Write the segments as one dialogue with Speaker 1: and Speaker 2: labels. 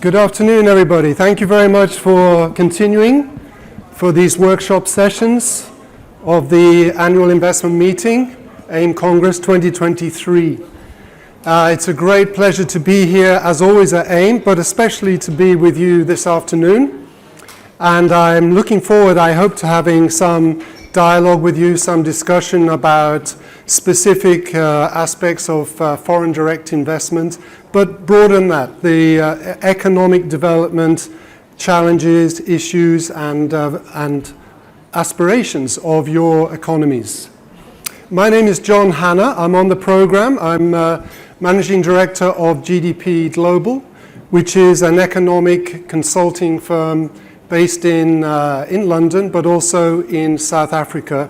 Speaker 1: Good afternoon, everybody. Thank you very much for continuing for these workshop sessions of the annual investment meeting, AIM Congress 2023. It's a great pleasure to be here, as always, at AIM, but especially to be with you this afternoon. And I'm looking forward, I hope, to having some dialogue with you, some discussion about specific aspects of foreign direct investment, but broader than that, the economic development challenges, issues, and aspirations of your economies. My name is John Hanna. I'm on the program. I'm Managing Director of GDP Global, which is an economic consulting firm based in London, but also in South Africa,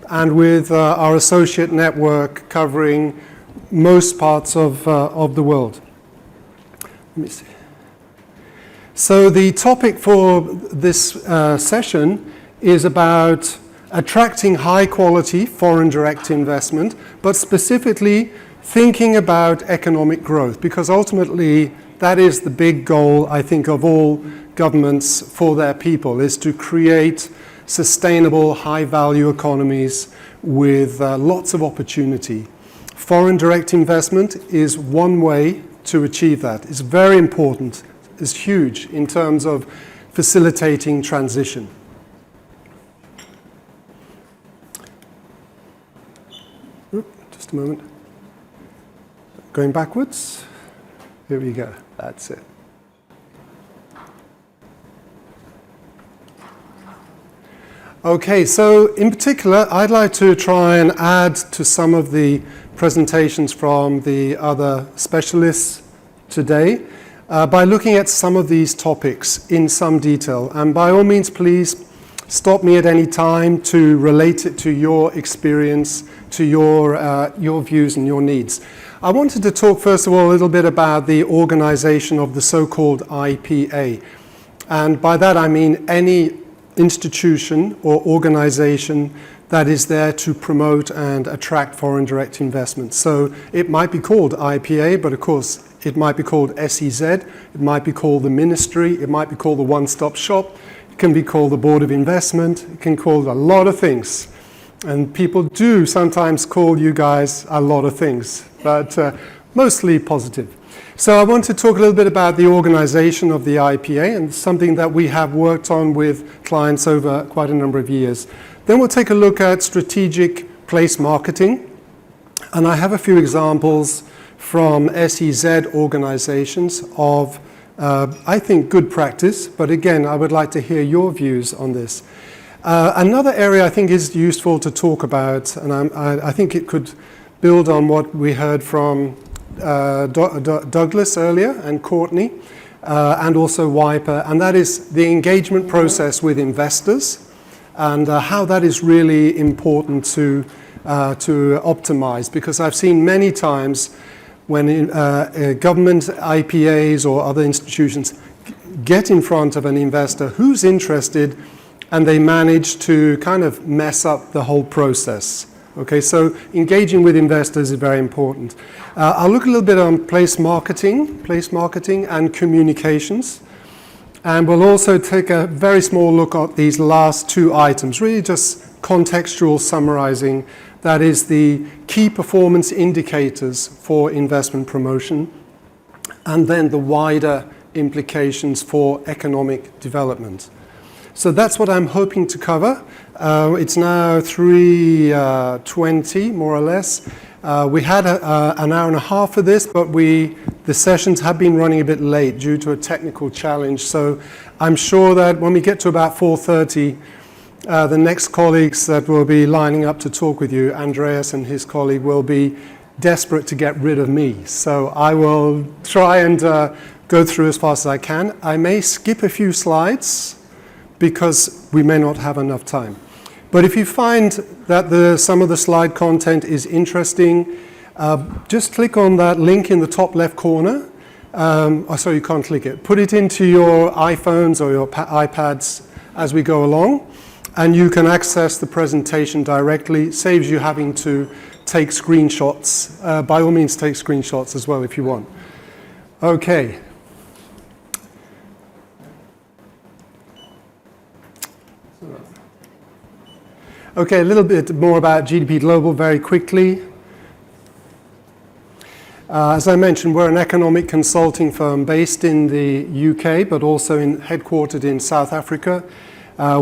Speaker 1: and with our associate network covering most parts of the world. Let me see. So the topic for this session is about attracting high-quality foreign direct investment, but specifically thinking about economic growth, because ultimately that is the big goal, I think, of all governments for their people, is to create sustainable, high-value economies with lots of opportunity. Foreign direct investment is one way to achieve that. It's very important. It's huge in terms of facilitating transition. Just a moment. Going backwards. Here we go. That's it. Okay, so in particular, I'd like to try and add to some of the presentations from the other specialists today by looking at some of these topics in some detail. And by all means, please stop me at any time to relate it to your experience, to your views and your needs. I wanted to talk, first of all, a little bit about the organization of the so-called IPA. And by that I mean any institution or organization that is there to promote and attract foreign direct investment. So it might be called IPA, but of course it might be called SEZ, it might be called the Ministry, it might be called the One-Stop Shop, it can be called the Board of Investment, it can be called a lot of things. And people do sometimes call you guys a lot of things, but mostly positive. So I want to talk a little bit about the organization of the IPA and something that we have worked on with clients over quite a number of years. Then we'll take a look at strategic place marketing. And I have a few examples from SEZ organizations of, I think, good practice. But again, I would like to hear your views on this. Another area I think is useful to talk about, and I think it could build on what we heard from Douglas earlier and Courtney, and also Wiper, and that is the engagement process with investors and how that is really important to optimize, because I've seen many times when government IPAs or other institutions get in front of an investor who's interested and they manage to kind of mess up the whole process. Okay, so engaging with investors is very important. I'll look a little bit on place marketing and communications. And we'll also take a very small look at these last two items, really just contextual summarizing. That is the key performance indicators for investment promotion, and then the wider implications for economic development. So that's what I'm hoping to cover. It's now 3:20, more or less. We had an hour and a half for this, but the sessions have been running a bit late due to a technical challenge. So I'm sure that when we get to about 4:30, the next colleagues that will be lining up to talk with you, Andreas and his colleague, will be desperate to get rid of me. So I will try and go through as fast as I can. I may skip a few slides because we may not have enough time. But if you find that some of the slide content is interesting, just click on that link in the top left corner. Sorry, you can't click it. Put it into your iPhones or your iPads as we go along, and you can access the presentation directly. It saves you having to take screenshots. By all means, take screenshots as well if you want. Okay. Okay, a little bit more about GDP Global very quickly. As I mentioned, we're an economic consulting firm based in the UK, but also headquartered in South Africa.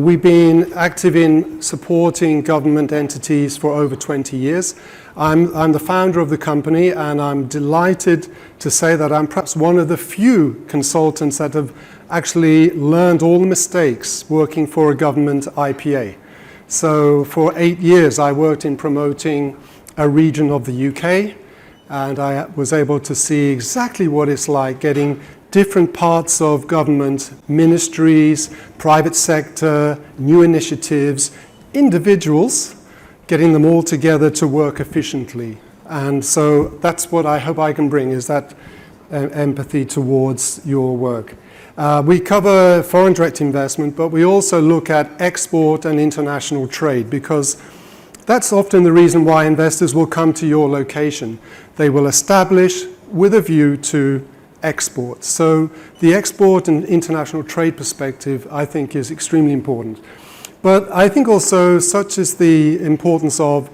Speaker 1: We've been active in supporting government entities for over 20 years. I'm the founder of the company, and I'm delighted to say that I'm perhaps one of the few consultants that have actually learned all the mistakes working for a government IPA. So for 8 years, I worked in promoting a region of the UK, and I was able to see exactly what it's like getting different parts of government, ministries, private sector, new initiatives, individuals, getting them all together to work efficiently. And so that's what I hope I can bring, is that empathy towards your work. We cover foreign direct investment, but we also look at export and international trade, because that's often the reason why investors will come to your location. They will establish with a view to export. So the export and international trade perspective, I think, is extremely important. But I think also such is the importance of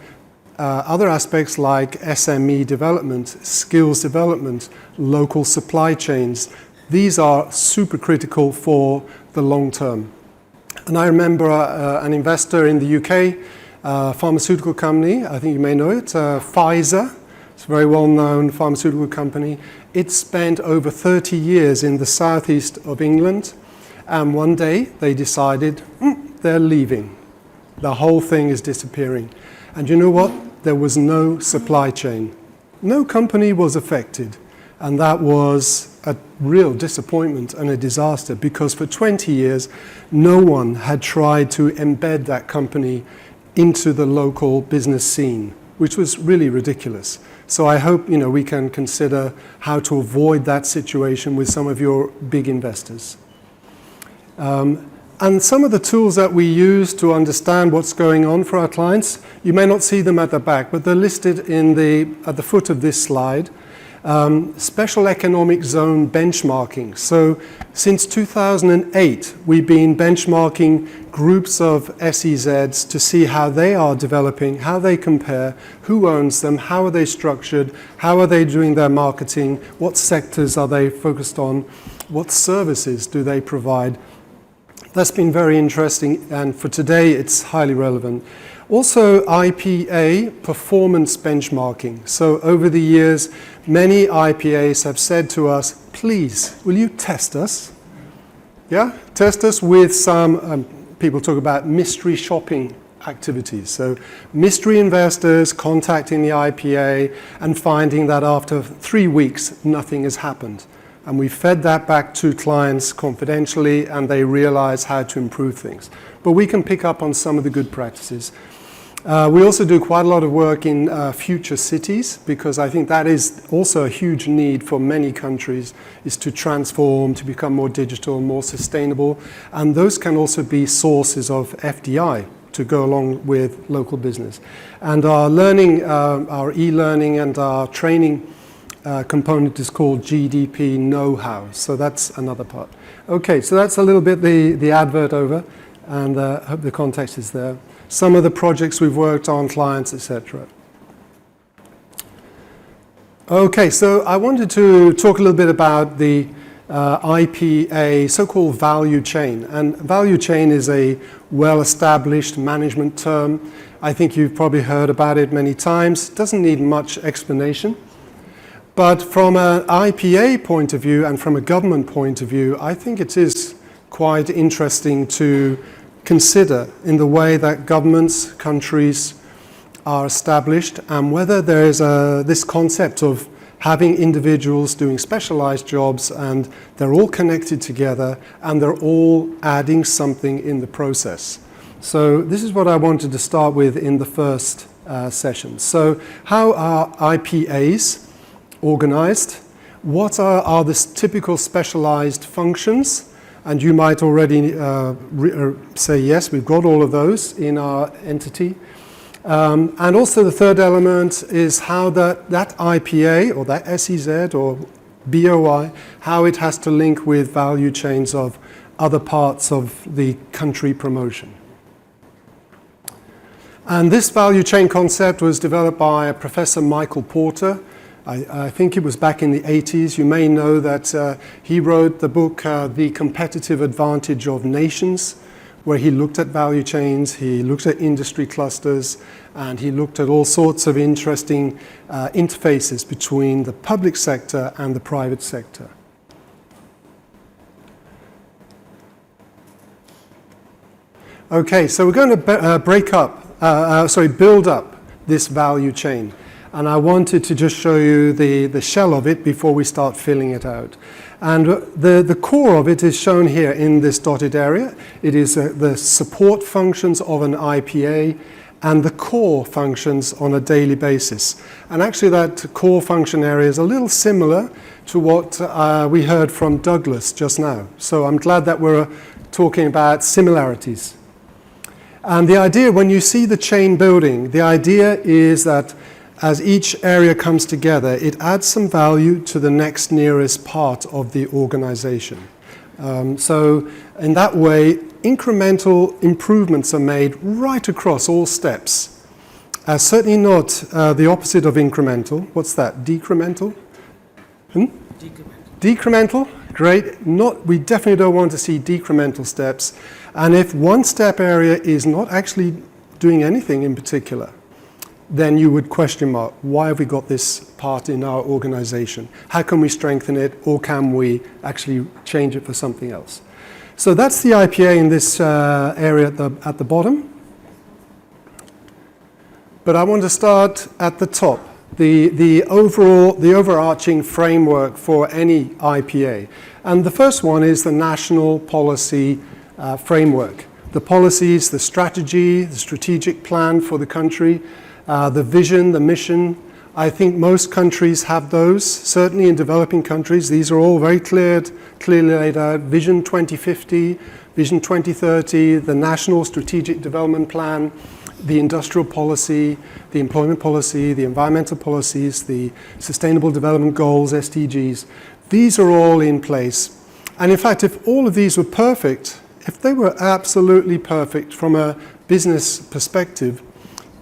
Speaker 1: other aspects like SME development, skills development, local supply chains. These are super critical for the long term. And I remember an investor in the UK, pharmaceutical company, I think you may know it, Pfizer. It's a very well-known pharmaceutical company. It spent over 30 years in the southeast of England, and one day they decided they're leaving. The whole thing is disappearing. And you know what? There was no supply chain. No company was affected, and that was a real disappointment and a disaster, because for 20 years no one had tried to embed that company into the local business scene, which was really ridiculous. So I hope we can consider how to avoid that situation with some of your big investors. And some of the tools that we use to understand what's going on for our clients, you may not see them at the back, but they're listed at the foot of this slide. Special economic zone benchmarking. So since 2008, we've been benchmarking groups of SEZs to see how they are developing, how they compare, who owns them, how are they structured, how are they doing their marketing, what sectors are they focused on, what services do they provide. That's been very interesting, and for today it's highly relevant. Also, IPA performance benchmarking. So over the years, many IPAs have said to us, please, will you test us? Yeah, test us with some, people talk about mystery shopping activities. So mystery investors contacting the IPA and finding that after 3 weeks, nothing has happened. And we fed that back to clients confidentially, and they realize how to improve things. But we can pick up on some of the good practices. We also do quite a lot of work in future cities, because I think that is also a huge need for many countries, is to transform, to become more digital, more sustainable. And those can also be sources of FDI to go along with local business. And our learning, our e-learning and our training component is called GDP know-how. So that's another part. Okay, so that's a little bit the advert over, and I hope the context is there. Some of the projects we've worked on, clients, etc. Okay, so I wanted to talk a little bit about the IPA, so-called value chain. And value chain is a well-established management term. I think you've probably heard about it many times. It doesn't need much explanation. But from an IPA point of view and from a government point of view, I think it is quite interesting to consider in the way that governments, countries are established, and whether there is this concept of having individuals doing specialized jobs, and they're all connected together and they're all adding something in the process. So this is what I wanted to start with in the first session. So how are IPAs organized? What are the typical specialized functions? And you might already say, yes, we've got all of those in our entity. And also the third element is how that IPA or that SEZ or BOI, how it has to link with value chains of other parts of the country promotion. And this value chain concept was developed by Professor Michael Porter. I think it was back in the 80s. You may know that he wrote the book, The Competitive Advantage of Nations, where he looked at value chains, he looked at industry clusters, and he looked at all sorts of interesting interfaces between the public sector and the private sector. Okay, so we're going to build up this value chain. And I wanted to just show you the shell of it before we start filling it out. And the core of it is shown here in this dotted area. It is the support functions of an IPA and the core functions on a daily basis. And actually that core function area is a little similar to what we heard from Douglas just now. So I'm glad that we're talking about similarities. And the idea, when you see the chain building, the idea is that as each area comes together, it adds some value to the next nearest part of the organization. So in that way, incremental improvements are made right across all steps. Certainly not the opposite of incremental. What's that? Decremental? Decremental? Great. We definitely don't want to see decremental steps. And if one step area is not actually doing anything in particular, then you would question mark, why have we got this part in our organization? How can we strengthen it, or can we actually change it for something else? So that's the IPA in this area at the bottom. But I want to start at the top, the overarching framework for any IPA. And the first one is the national policy framework. The policies, the strategy, the strategic plan for the country, the vision, the mission. I think most countries have those, certainly in developing countries. These are all very clearly laid out. Vision 2050, Vision 2030, the National Strategic Development Plan, the industrial policy, the employment policy, the environmental policies, the Sustainable Development Goals, SDGs. These are all in place. And in fact, if all of these were perfect, if they were absolutely perfect from a business perspective,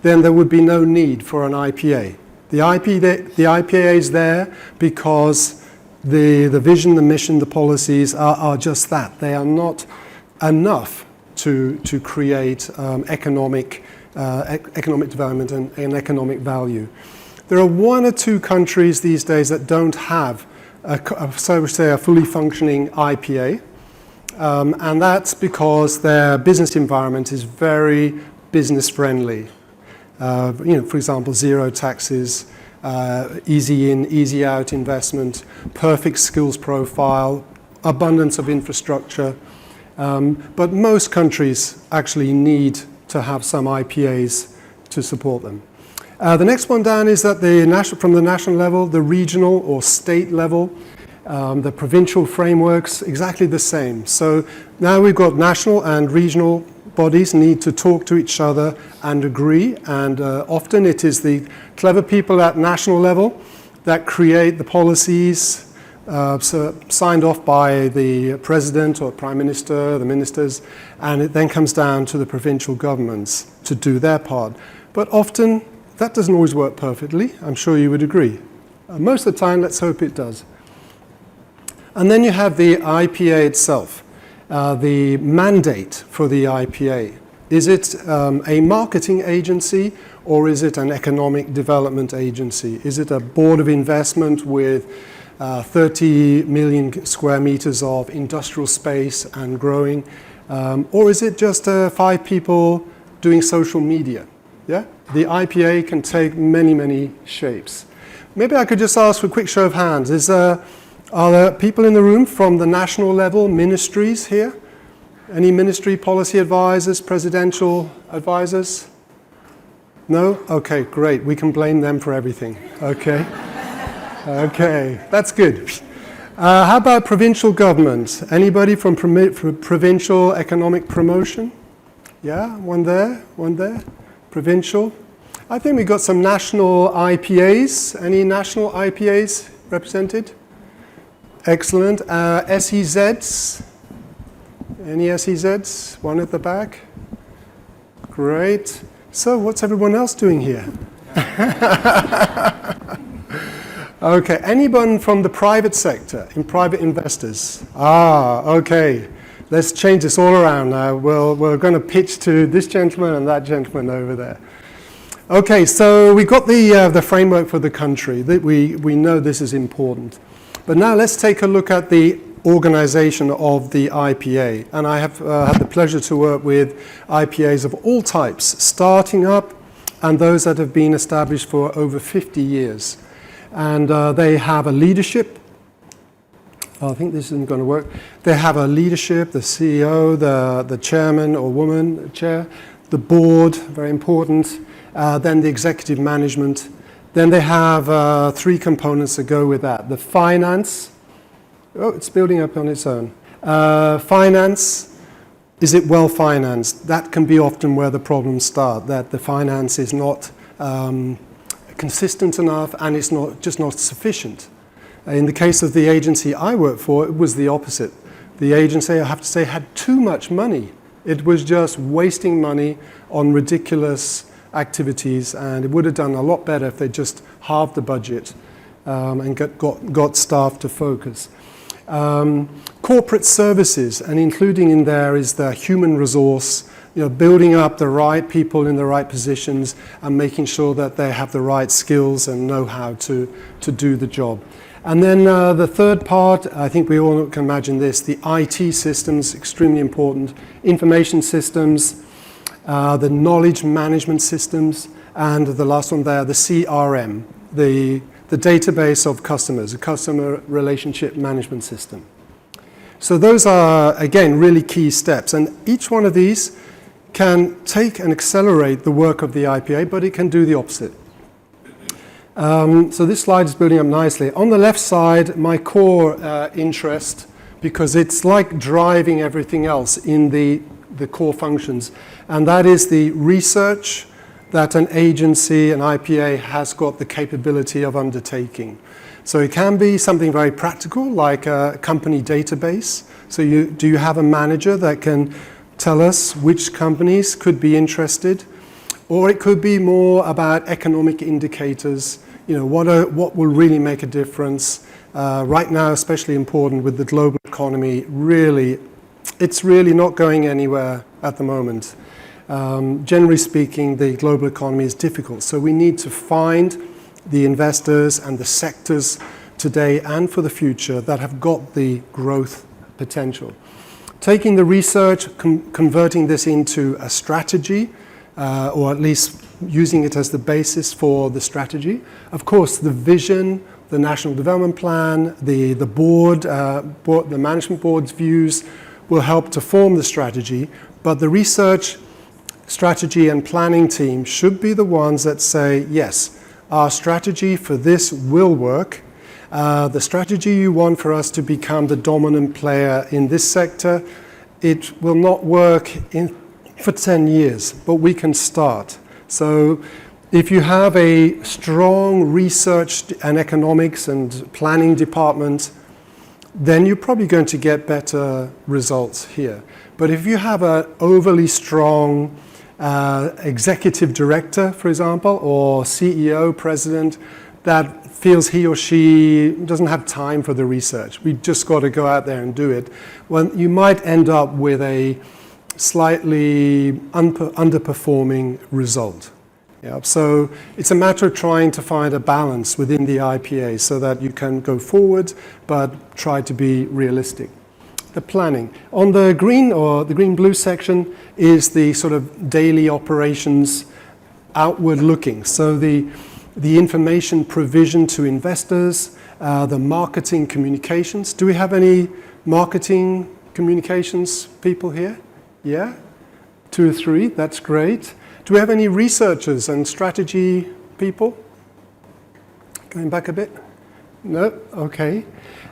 Speaker 1: then there would be no need for an IPA. The IPA is there because the vision, the mission, the policies are just that. They are not enough to create economic development and economic value. There are one or two countries these days that don't have a fully functioning IPA, and that's because their business environment is very business friendly. For example, zero taxes, easy in, easy out investment, perfect skills profile, abundance of infrastructure. But most countries actually need to have some IPAs to support them. The next one down is that from the national level, the regional or state level, the provincial frameworks, exactly the same. So now we've got national and regional bodies need to talk to each other and agree, and often it is the clever people at national level that create the policies signed off by the president or prime minister, the ministers, and it then comes down to the provincial governments to do their part. But often that doesn't always work perfectly, I'm sure you would agree. Most of the time, let's hope it does. And then you have the IPA itself. The mandate for the IPA. Is it a marketing agency, or is it an economic development agency? Is it a board of investment with 30 million square meters of industrial space and growing? Or is it just 5 people doing social media? Yeah? The IPA can take many, many shapes. Maybe I could just ask for a quick show of hands. Are there people in the room from the national level, ministries here? Any ministry policy advisors, presidential advisors? No? Okay, great. We can blame them for everything. Okay. Okay, that's good. How about provincial government? Anybody from provincial economic promotion? Yeah, one there. Provincial. I think we've got some national IPAs. Any national IPAs represented? Excellent. SEZs? Any SEZs? One at the back. Great. So what's everyone else doing here? Okay, anyone from the private sector, in private investors? Okay. Let's change this all around now. We're going to pitch to this gentleman and that gentleman over there. Okay, so we got the framework for the country. We know this is important. But now let's take a look at the organization of the IPA. And I have had the pleasure to work with IPAs of all types, starting up and those that have been established for over 50 years. And they have a leadership. I think this isn't going to work. They have a leadership, the CEO, the chairman or woman, chair, the board, very important, then the executive management. Then they have 3 components that go with that. The finance. Oh, it's building up on its own. Finance, is it well financed? That can be often where the problems start, that the finance is not consistent enough and it's just not sufficient. In the case of the agency I worked for, it was the opposite. The agency, I have to say, had too much money. It was just wasting money on ridiculous activities, and it would have done a lot better if they just halved the budget and got staff to focus. Corporate services, and including in there is the human resource, building up the right people in the right positions and making sure that they have the right skills and know-how to do the job. And then the third part, I think we all can imagine this, the IT systems, extremely important, information systems, the knowledge management systems, and the last one there, the CRM, the database of customers, a customer relationship management system. So those are, again, really key steps. And each one of these can take and accelerate the work of the IPA, but it can do the opposite. So this slide is building up nicely. On the left side, my core interest, because it's like driving everything else in the core functions, and that is the research that an agency, an IPA, has got the capability of undertaking. So it can be something very practical, like a company database. So do you have a manager that can tell us which companies could be interested? Or it could be more about economic indicators, what will really make a difference. Right now, especially important with the global economy, it's really not going anywhere at the moment. Generally speaking, the global economy is difficult, so we need to find the investors and the sectors today and for the future that have got the growth potential. Taking the research, converting this into a strategy, or at least using it as the basis for the strategy. Of course, the vision, the National Development Plan, the board, the management board's views will help to form the strategy, but the research, strategy and planning team should be the ones that say, yes, our strategy for this will work. The strategy you want for us to become the dominant player in this sector, it will not work for 10 years, but we can start. So if you have a strong research and economics and planning department, then you're probably going to get better results here. But if you have an overly strong executive director, for example, or CEO, president, that feels he or she doesn't have time for the research, we've just got to go out there and do it, well, you might end up with a slightly underperforming result. Yeah, so it's a matter of trying to find a balance within the IPA so that you can go forward but try to be realistic. The planning. On the green or the green-blue section is the sort of daily operations outward looking. So the information provision to investors, the marketing communications. Do we have any marketing communications people here? Yeah? 2 or 3, that's great. Do we have any researchers and strategy people? Going back a bit? No? Okay.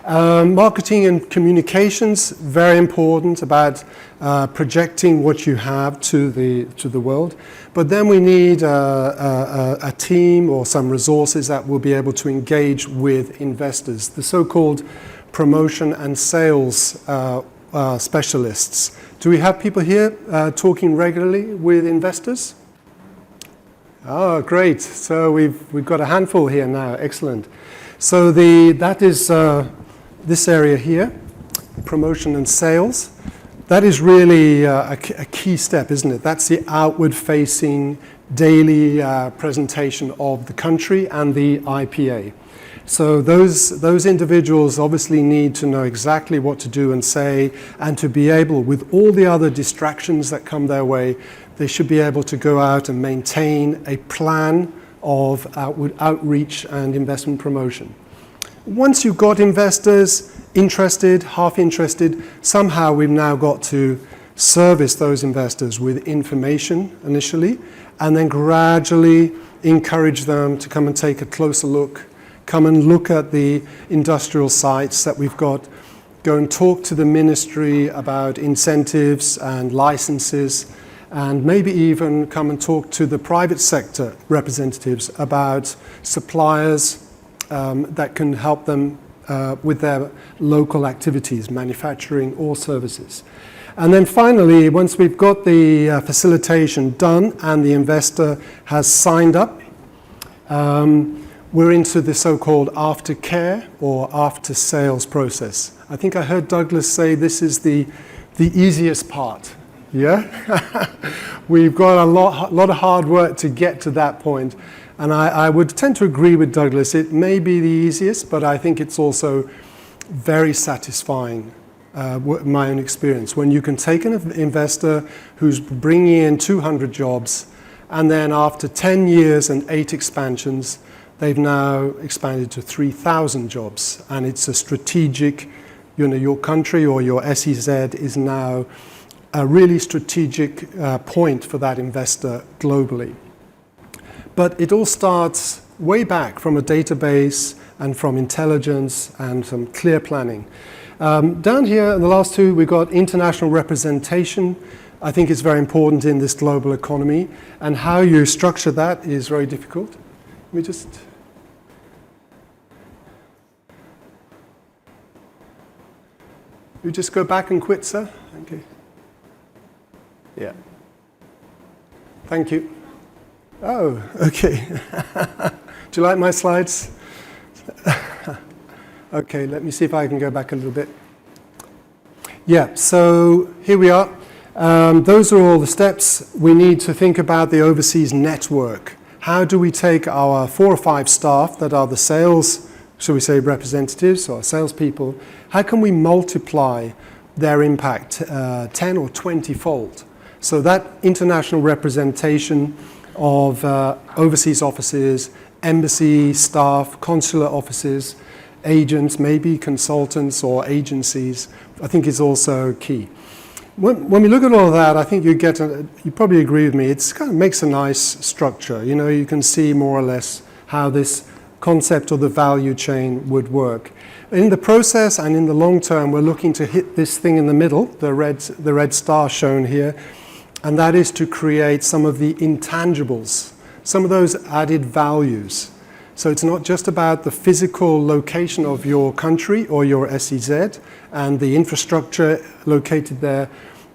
Speaker 1: Marketing and communications, very important about projecting what you have to the world. But then we need a team or some resources that will be able to engage with investors, the so-called promotion and sales specialists. Do we have people here talking regularly with investors? Oh, great. So we've got a handful here now. Excellent. So that is this area here, promotion and sales. That is really a key step, isn't it? That's the outward-facing daily presentation of the country and the IPA. So those individuals obviously need to know exactly what to do and say, and to be able, with all the other distractions that come their way, they should be able to go out and maintain a plan of outreach and investment promotion. Once you've got investors interested, half interested, somehow we've now got to service those investors with information initially, and then gradually encourage them to come and take a closer look, come and look at the industrial sites that we've got, go and talk to the ministry about incentives and licenses, and maybe even come and talk to the private sector representatives about suppliers that can help them with their local activities, manufacturing or services. And then finally, once we've got the facilitation done and the investor has signed up, we're into the so-called aftercare or after-sales process. I think I heard Douglas say this is the easiest part. Yeah? We've got a lot of hard work to get to that point. And I would tend to agree with Douglas. It may be the easiest, but I think it's also very satisfying, my own experience. When you can take an investor who's bringing in 200 jobs, and then after 10 years and 8 expansions, they've now expanded to 3,000 jobs. And it's a strategic, your country or your SEZ is now a really strategic point for that investor globally. But it all starts way back from a database and from intelligence and some clear planning. Down here, in the last two, we've got international representation. I think it's very important in this global economy. And how you structure that is very difficult. Let me just... You just go back and quit, sir? Thank you. Yeah. Thank you. Oh, okay. Do you like my slides? Okay, let me see if I can go back a little bit. Yeah, so here we are. Those are all the steps. We need to think about the overseas network. How do we take our 4 or 5 staff that are the sales, shall we say, representatives or salespeople, how can we multiply their impact 10 or 20-fold? So that international representation of overseas offices, embassy staff, consular offices, agents, maybe consultants or agencies, I think is also key. When we look at all of that, I think you probably agree with me, it kind of makes a nice structure. You can see more or less how this concept of the value chain would work. In the process and in the long term, we're looking to hit this thing in the middle, the red star shown here, and that is to create some of the intangibles, some of those added values. So it's not just about the physical location of your country or your SEZ and the infrastructure located there,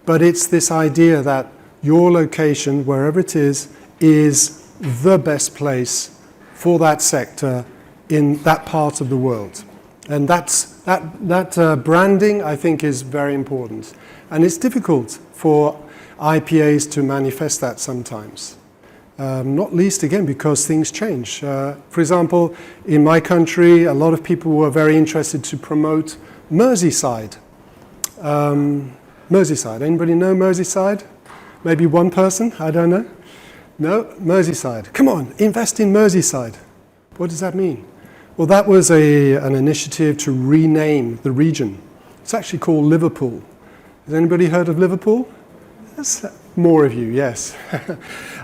Speaker 1: but it's this idea that your location, wherever it is the best place for that sector in that part of the world. And that branding, I think, is very important. And it's difficult for IPAs to manifest that sometimes. Not least, again, because things change. For example, in my country, a lot of people were very interested to promote Merseyside. Merseyside. Anybody know Merseyside? Maybe one person? I don't know. No? Merseyside. Come on, invest in Merseyside. What does that mean? Well, that was an initiative to rename the region. It's actually called Liverpool. Has anybody heard of Liverpool? That's more of you, yes.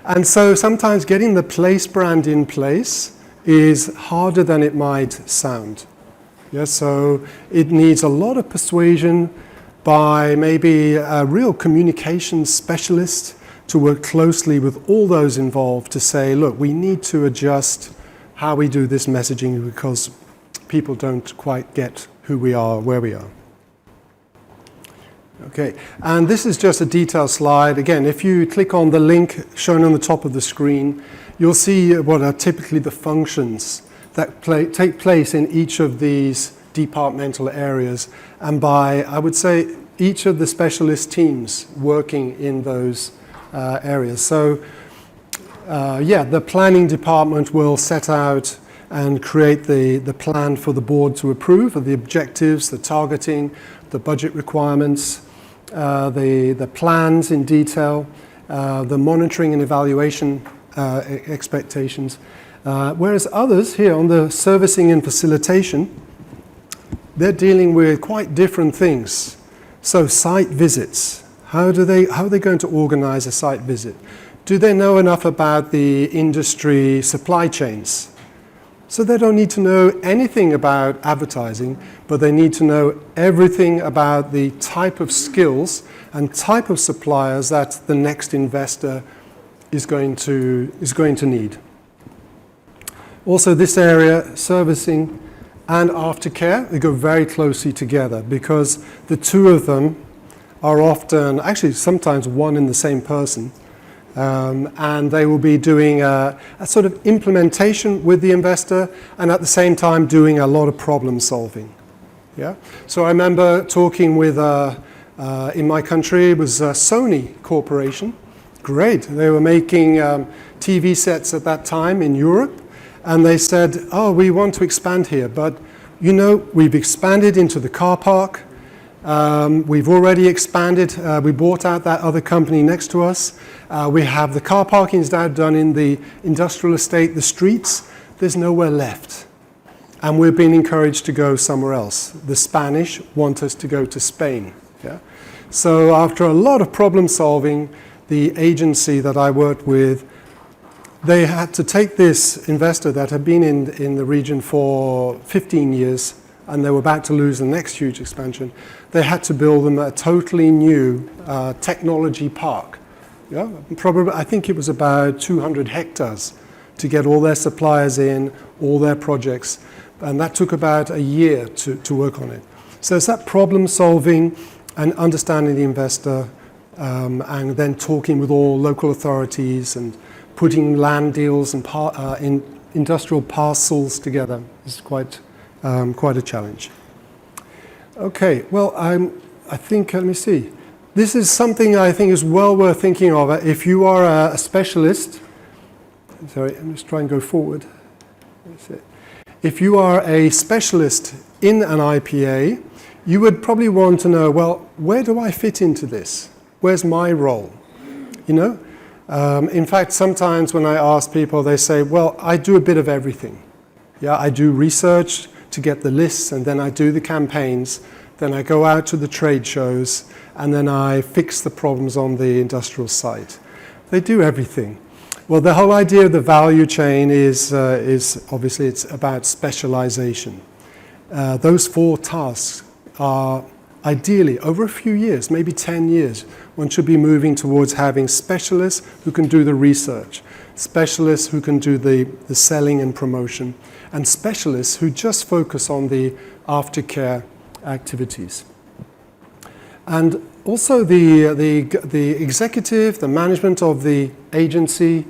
Speaker 1: And so sometimes getting the place brand in place is harder than it might sound. Yeah, so it needs a lot of persuasion by maybe a real communications specialist to work closely with all those involved to say, look, we need to adjust how we do this messaging because people don't quite get who we are, where we are. Okay, and this is just a detailed slide. Again, if you click on the link shown on the top of the screen, you'll see what are typically the functions that take place in each of these departmental areas, and by, I would say, each of the specialist teams working in those areas. So, the planning department will set out and create the plan for the board to approve of the objectives, the targeting, the budget requirements, the plans in detail, the monitoring and evaluation expectations. Whereas others here on the servicing and facilitation, they're dealing with quite different things. So site visits, how are they going to organize a site visit? Do they know enough about the industry supply chains? So they don't need to know anything about advertising, but they need to know everything about the type of skills and type of suppliers that the next investor is going to need. Also, this area, servicing and aftercare, they go very closely together because the two of them are often, actually sometimes one and the same person, and they will be doing a sort of implementation with the investor and at the same time doing a lot of problem solving. Yeah. So I remember talking with, in my country, it was Sony Corporation. Great. They were making TV sets at that time in Europe. And they said, oh, we want to expand here, but you know, we've expanded into the car park. We've already expanded. We bought out that other company next to us. We have the car parkings now done in the industrial estate, the streets. There's nowhere left. And we're being encouraged to go somewhere else. The Spanish want us to go to Spain. Yeah? So after a lot of problem solving, the agency that I worked with, they had to take this investor that had been in the region for 15 years, and they were about to lose the next huge expansion. They had to build them a totally new technology park. Yeah? Probably, I think it was about 200 hectares to get all their suppliers in, all their projects, and that took about a year to work on it. So it's that problem solving and understanding the investor, and then talking with all local authorities and putting land deals and industrial parcels together is quite a challenge. Okay, well, I think, let me see. This is something I think is well worth thinking of. If you are a specialist, sorry, I'm just trying to go forward. That's it. If you are a specialist in an IPA, you would probably want to know, well, where do I fit into this? Where's my role? You know? In fact, sometimes when I ask people, they say, well, I do a bit of everything. Yeah, I do research to get the lists, and then I do the campaigns, then I go out to the trade shows, and then I fix the problems on the industrial site. They do everything. Well, the whole idea of the value chain is obviously it's about specialization. Those 4 tasks are ideally, over a few years, maybe 10 years, one should be moving towards having specialists who can do the research, specialists who can do the selling and promotion, and specialists who just focus on the aftercare activities. And also the executive, the management of the agency,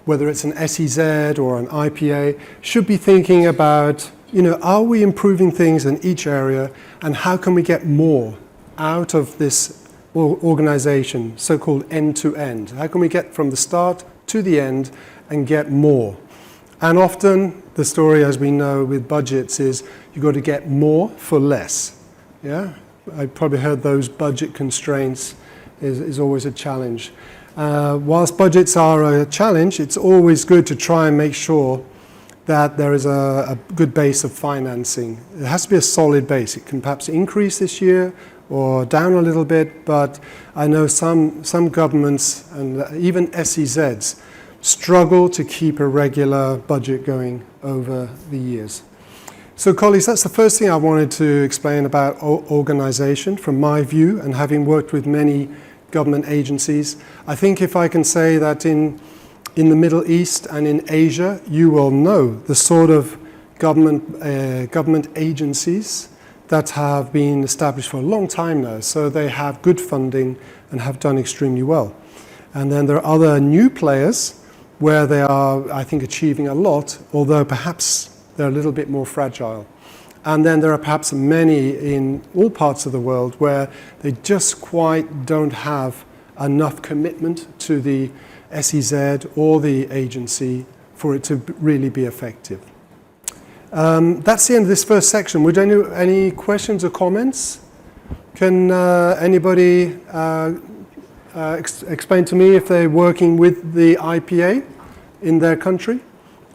Speaker 1: whether it's an SEZ or an IPA, should be thinking about, you know, are we improving things in each area, and how can we get more out of this organization, so-called end-to-end? How can we get from the start to the end and get more? And often the story, as we know with budgets, is you've got to get more for less. Yeah, I probably heard those budget constraints is always a challenge. Whilst budgets are a challenge, it's always good to try and make sure that there is a good base of financing. It has to be a solid base. It can perhaps increase this year or down a little bit, but I know some governments and even SEZs struggle to keep a regular budget going over the years. So colleagues, that's the first thing I wanted to explain about organization from my view, and having worked with many government agencies. I think if I can say that in the Middle East and in Asia, you will know the sort of government agencies that have been established for a long time now. So they have good funding and have done extremely well. And then there are other new players where they are, I think, achieving a lot, although perhaps they're a little bit more fragile. And then there are perhaps many in all parts of the world where they just quite don't have enough commitment to the SEZ or the agency for it to really be effective. That's the end of this first section. Would any questions or comments? Can anybody explain to me if they're working with the IPA in their country?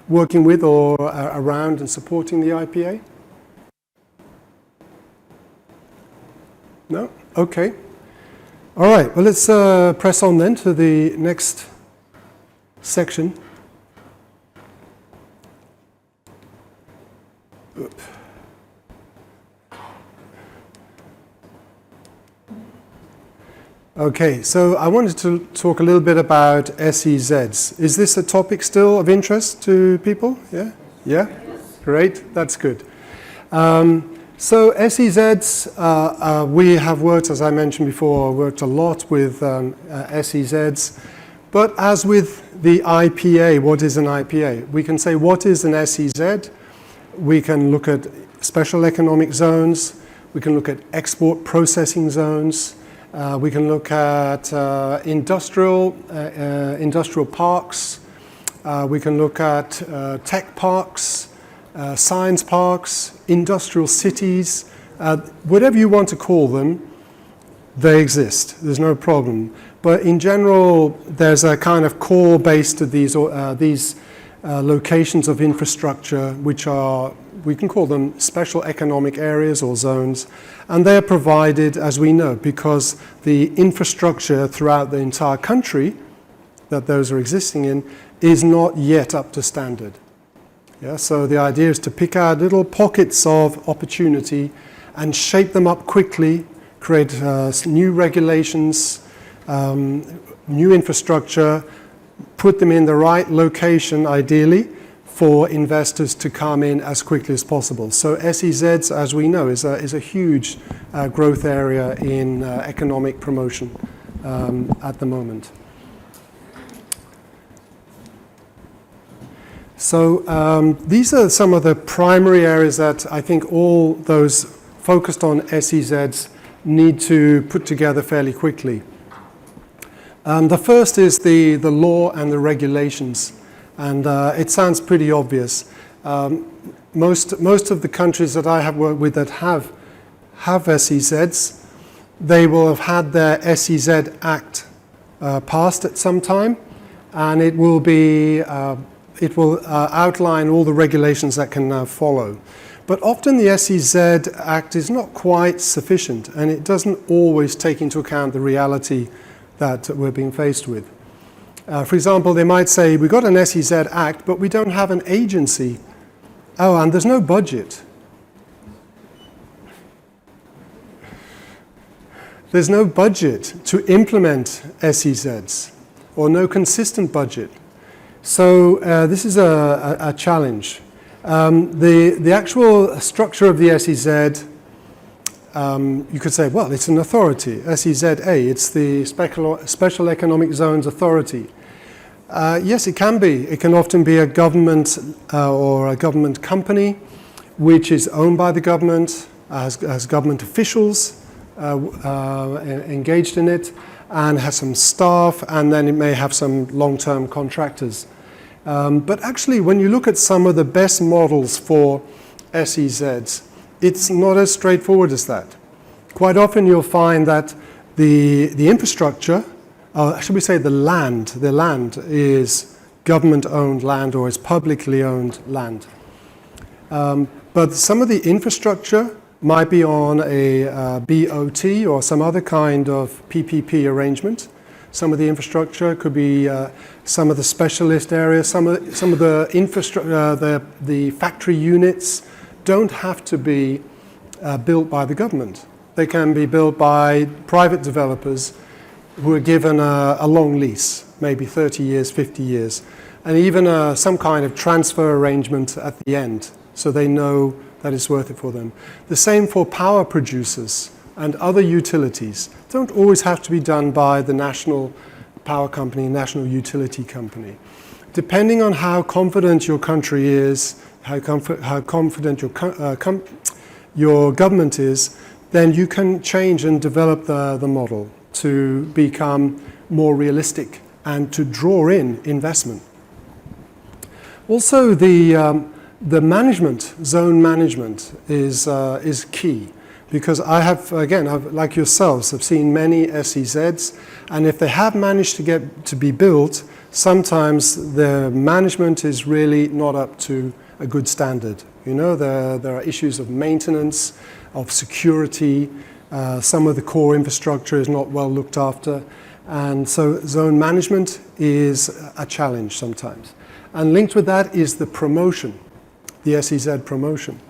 Speaker 1: Working with or around and supporting the IPA? No? Okay. All right. Well, let's press on then to the next section. Oop. Okay, so I wanted to talk a little bit about SEZs. Is this a topic still of interest to people? Yeah? Yeah? Yes. Great, that's good. So SEZs, we have worked, as I mentioned before, worked a lot with SEZs. But as with the IPA, what is an IPA? We can say what is an SEZ? We can look at special economic zones. We can look at export processing zones. We can look at industrial parks. We can look at tech parks, science parks, industrial cities. Whatever you want to call them, they exist. There's no problem. But in general, there's a kind of core base to these locations of infrastructure, which are, we can call them special economic areas or zones, and they're provided, as we know, because the infrastructure throughout the entire country that those are existing in is not yet up to standard. Yeah, so the idea is to pick out little pockets of opportunity and shape them up quickly, create new regulations, new infrastructure, put them in the right location, ideally, for investors to come in as quickly as possible. So SEZs, as we know, is a huge growth area in economic promotion at the moment. So these are some of the primary areas that I think all those focused on SEZs need to put together fairly quickly. The first is the law and the regulations. And it sounds pretty obvious. Most of the countries that I have worked with that have SEZs, they will have had their SEZ Act passed at some time, and it will outline all the regulations that can now follow. But often the SEZ Act is not quite sufficient, and it doesn't always take into account the reality that we're being faced with. For example, they might say, we've got an SEZ Act, but we don't have an agency. Oh, and there's no budget. There's no budget to implement SEZs, or no consistent budget. So this is a challenge. The actual structure of the SEZ, you could say, well, it's an authority, SEZA, it's the Special Economic Zones Authority. Yes, it can be. It can often be a government or a government company which is owned by the government, has government officials engaged in it, and has some staff, and then it may have some long-term contractors. But actually, when you look at some of the best models for SEZs, it's not as straightforward as that. Quite often you'll find that the infrastructure, should we say the land is government-owned land or is publicly owned land. But some of the infrastructure might be on a BOT or some other kind of PPP arrangement. Some of the infrastructure could be some of the specialist areas, some of the infrastructure, the factory units don't have to be built by the government. They can be built by private developers who are given a long lease, maybe 30 years, 50 years, and even some kind of transfer arrangement at the end, so they know that it's worth it for them. The same for power producers and other utilities. Don't always have to be done by the national power company, national utility company. depending on how confident your country is, how confident your government is, then you can change and develop the model to become more realistic and to draw in investment. Also, the management, zone management, is key, because I've, like yourselves, have seen many SEZs, and if they have managed to get to be built, sometimes the management is really not up to a good standard. You know, there are issues of maintenance, of security, some of the core infrastructure is not well looked after, and so zone management is a challenge sometimes. And linked with that is the promotion, the SEZ promotion.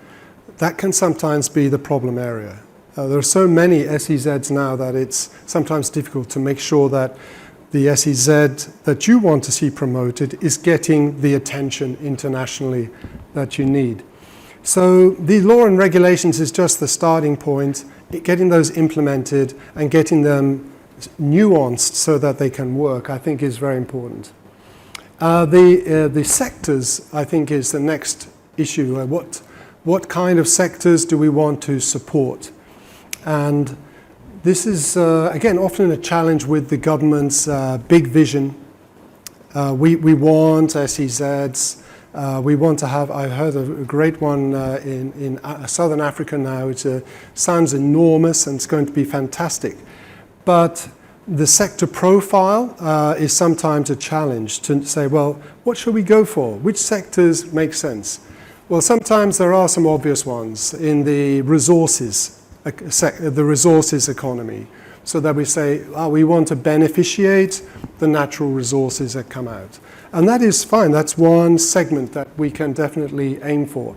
Speaker 1: That can sometimes be the problem area. There are so many SEZs now that it's sometimes difficult to make sure that the SEZ that you want to see promoted is getting the attention internationally that you need. So the law and regulations is just the starting point. Getting those implemented and getting them nuanced so that they can work, I think, is very important. The sectors, I think, is the next issue. What kind of sectors do we want to support? And this is, again, often a challenge with the government's big vision. We want SEZs. We want to have, I heard a great one in Southern Africa now. It sounds enormous and it's going to be fantastic. But the sector profile is sometimes a challenge to say, well, what should we go for? Which sectors make sense? Well, sometimes there are some obvious ones in the resources economy, so that we say, we want to beneficiate the natural resources that come out. And that is fine. That's one segment that we can definitely aim for.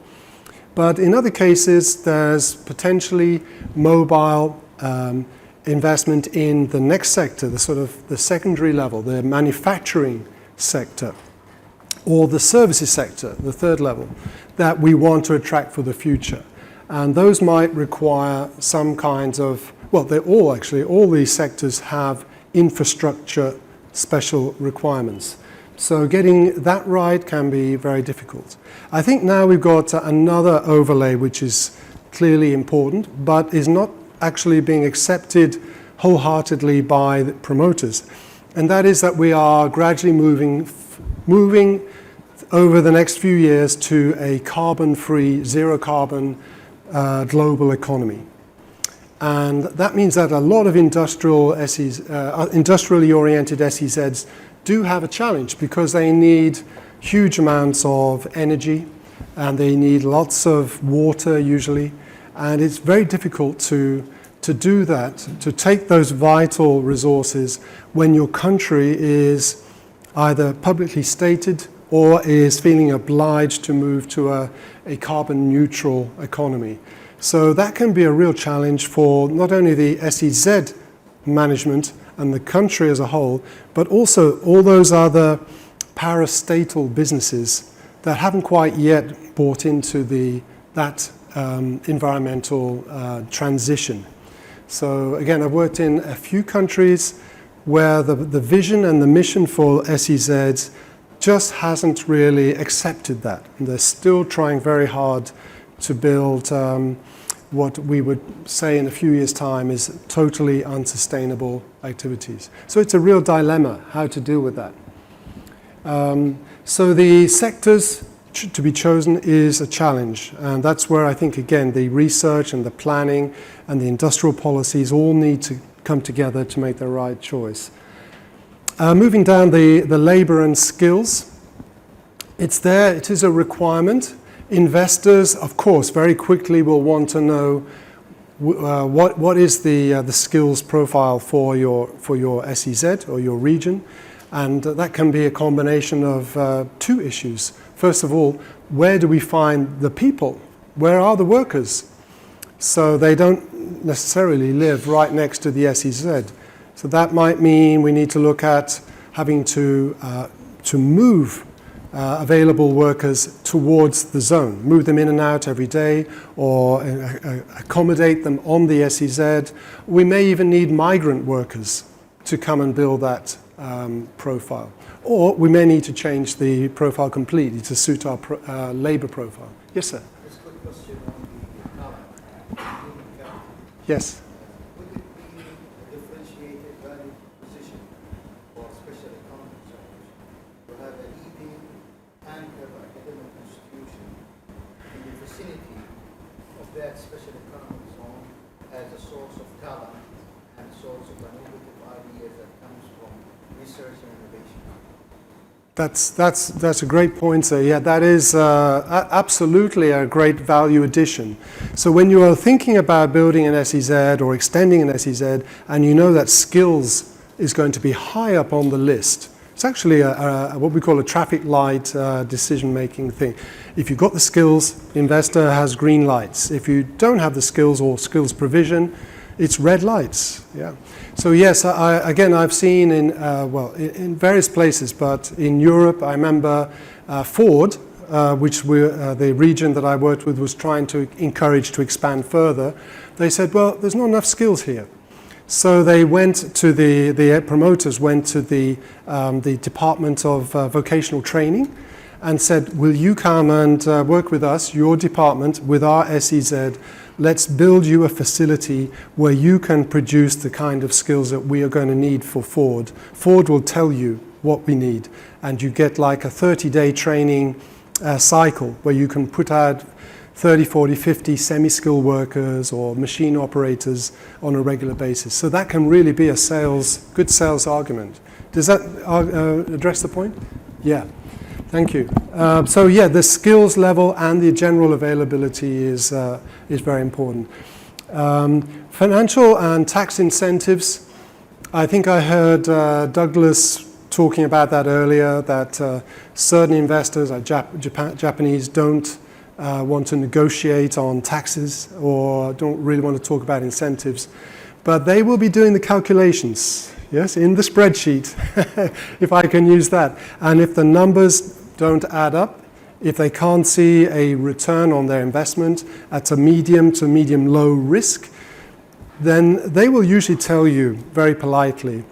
Speaker 1: But in other cases, there's potentially mobile investment in the next sector, the sort of the secondary level, the manufacturing sector, or the services sector, the third level, that we want to attract for the future. And those might require some kinds of, well, they're all actually, all these sectors have infrastructure special requirements. So getting that right can be very difficult. I think now we've got another overlay which is clearly important, but is not actually being accepted wholeheartedly by the promoters. And that is that we are gradually moving over the next few years to a carbon-free, zero-carbon global economy. And that means that a lot of industrially oriented SEZs do have a challenge, because they need huge amounts of energy and they need lots of water usually. And it's very difficult to do that, to take those vital resources when your country is either publicly stated or is feeling obliged to move to a carbon neutral economy. So that can be a real challenge for not only the SEZ management and the country as a whole, but also all those other parastatal businesses that haven't quite yet bought into that environmental transition. So again, I've worked in a few countries where the vision and the mission for SEZs just hasn't really accepted that. And they're still trying very hard to build what we would say in a few years' time is totally unsustainable activities. So it's a real dilemma how to deal with that. So the sectors to be chosen is a challenge, and that's where I think, again, the research and the planning and the industrial policies all need to come together to make the right choice. Moving down the labor and skills, it's there, it is a requirement. Investors, of course, very quickly will want to know what is the skills profile for your SEZ or your region, and that can be a combination of two issues. First of all, where do we find the people? Where are the workers? So they don't necessarily live right next to the SEZ. So that might mean we need to look at having to move available workers towards the zone, move them in and out every day, or accommodate them on the SEZ. We may even need migrant workers to come and build that profile. Or we may need to change the profile completely to suit our labor profile. Yes, sir?
Speaker 2: Just a quick question on the talent.
Speaker 1: Yes.
Speaker 2: Would it be a differentiated value proposition for special economic zones to have a leading anchor academic institution in the vicinity of that special economic zone as a source of talent and a source of innovative ideas that comes from research and innovation?
Speaker 1: That's a great point, sir. Yeah, that is absolutely a great value addition. So when you are thinking about building an SEZ or extending an SEZ, and you know that skills is going to be high up on the list, it's actually what we call a traffic light decision-making thing. If you've got the skills, the investor has green lights. If you don't have the skills or skills provision, it's red lights. Yeah. So yes, I've seen in various places, but in Europe, I remember Ford, which the region that I worked with was trying to encourage to expand further. They said, well, there's not enough skills here. So they went to the promoters went to the Department of Vocational Training and said, will you come and work with us, your department, with our SEZ? Let's build you a facility where you can produce the kind of skills that we are going to need for Ford. Ford will tell you what we need, and you get like a 30-day training cycle where you can put out 30, 40, 50 semi-skilled workers or machine operators on a regular basis. So that can really be a good sales argument. Does that address the point? Yeah. Thank you. So yeah, the skills level and the general availability is very important. Financial and tax incentives. I think I heard Douglas talking about that earlier, that certain investors, like Japanese, don't want to negotiate on taxes or don't really want to talk about incentives. But they will be doing the calculations, yes, in the spreadsheet, if I can use that. And if the numbers don't add up, if they can't see a return on their investment at a medium to medium-low risk, then they will usually tell you very politely,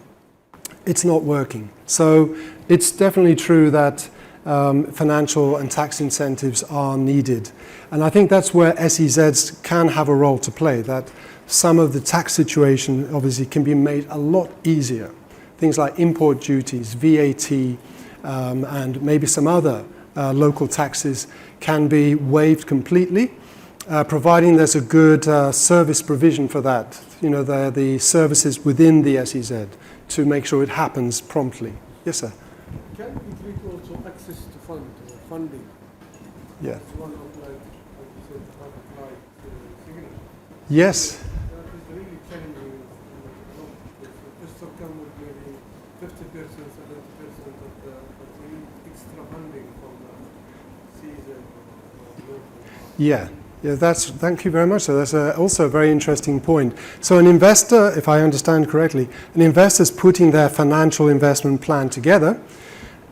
Speaker 1: it's not working. So it's definitely true that financial and tax incentives are needed. And I think that's where SEZs can have a role to play, that some of the tax situation obviously can be made a lot easier. Things like import duties, VAT, and maybe some other local taxes can be waived completely, providing there's a good service provision for that. You know, the services within the SEZ to make sure it happens promptly. Yes, sir?
Speaker 3: Can we treat also access to funding?
Speaker 1: Yeah.
Speaker 3: It's one of, like you said, traffic signal.
Speaker 1: Yes.
Speaker 3: That is really challenging. Just to come with maybe 50%, 70% of the extra funding from the season or local.
Speaker 1: Yeah. Yeah, thank you very much. So that's also a very interesting point. So an investor, if I understand correctly, an investor is putting their financial investment plan together,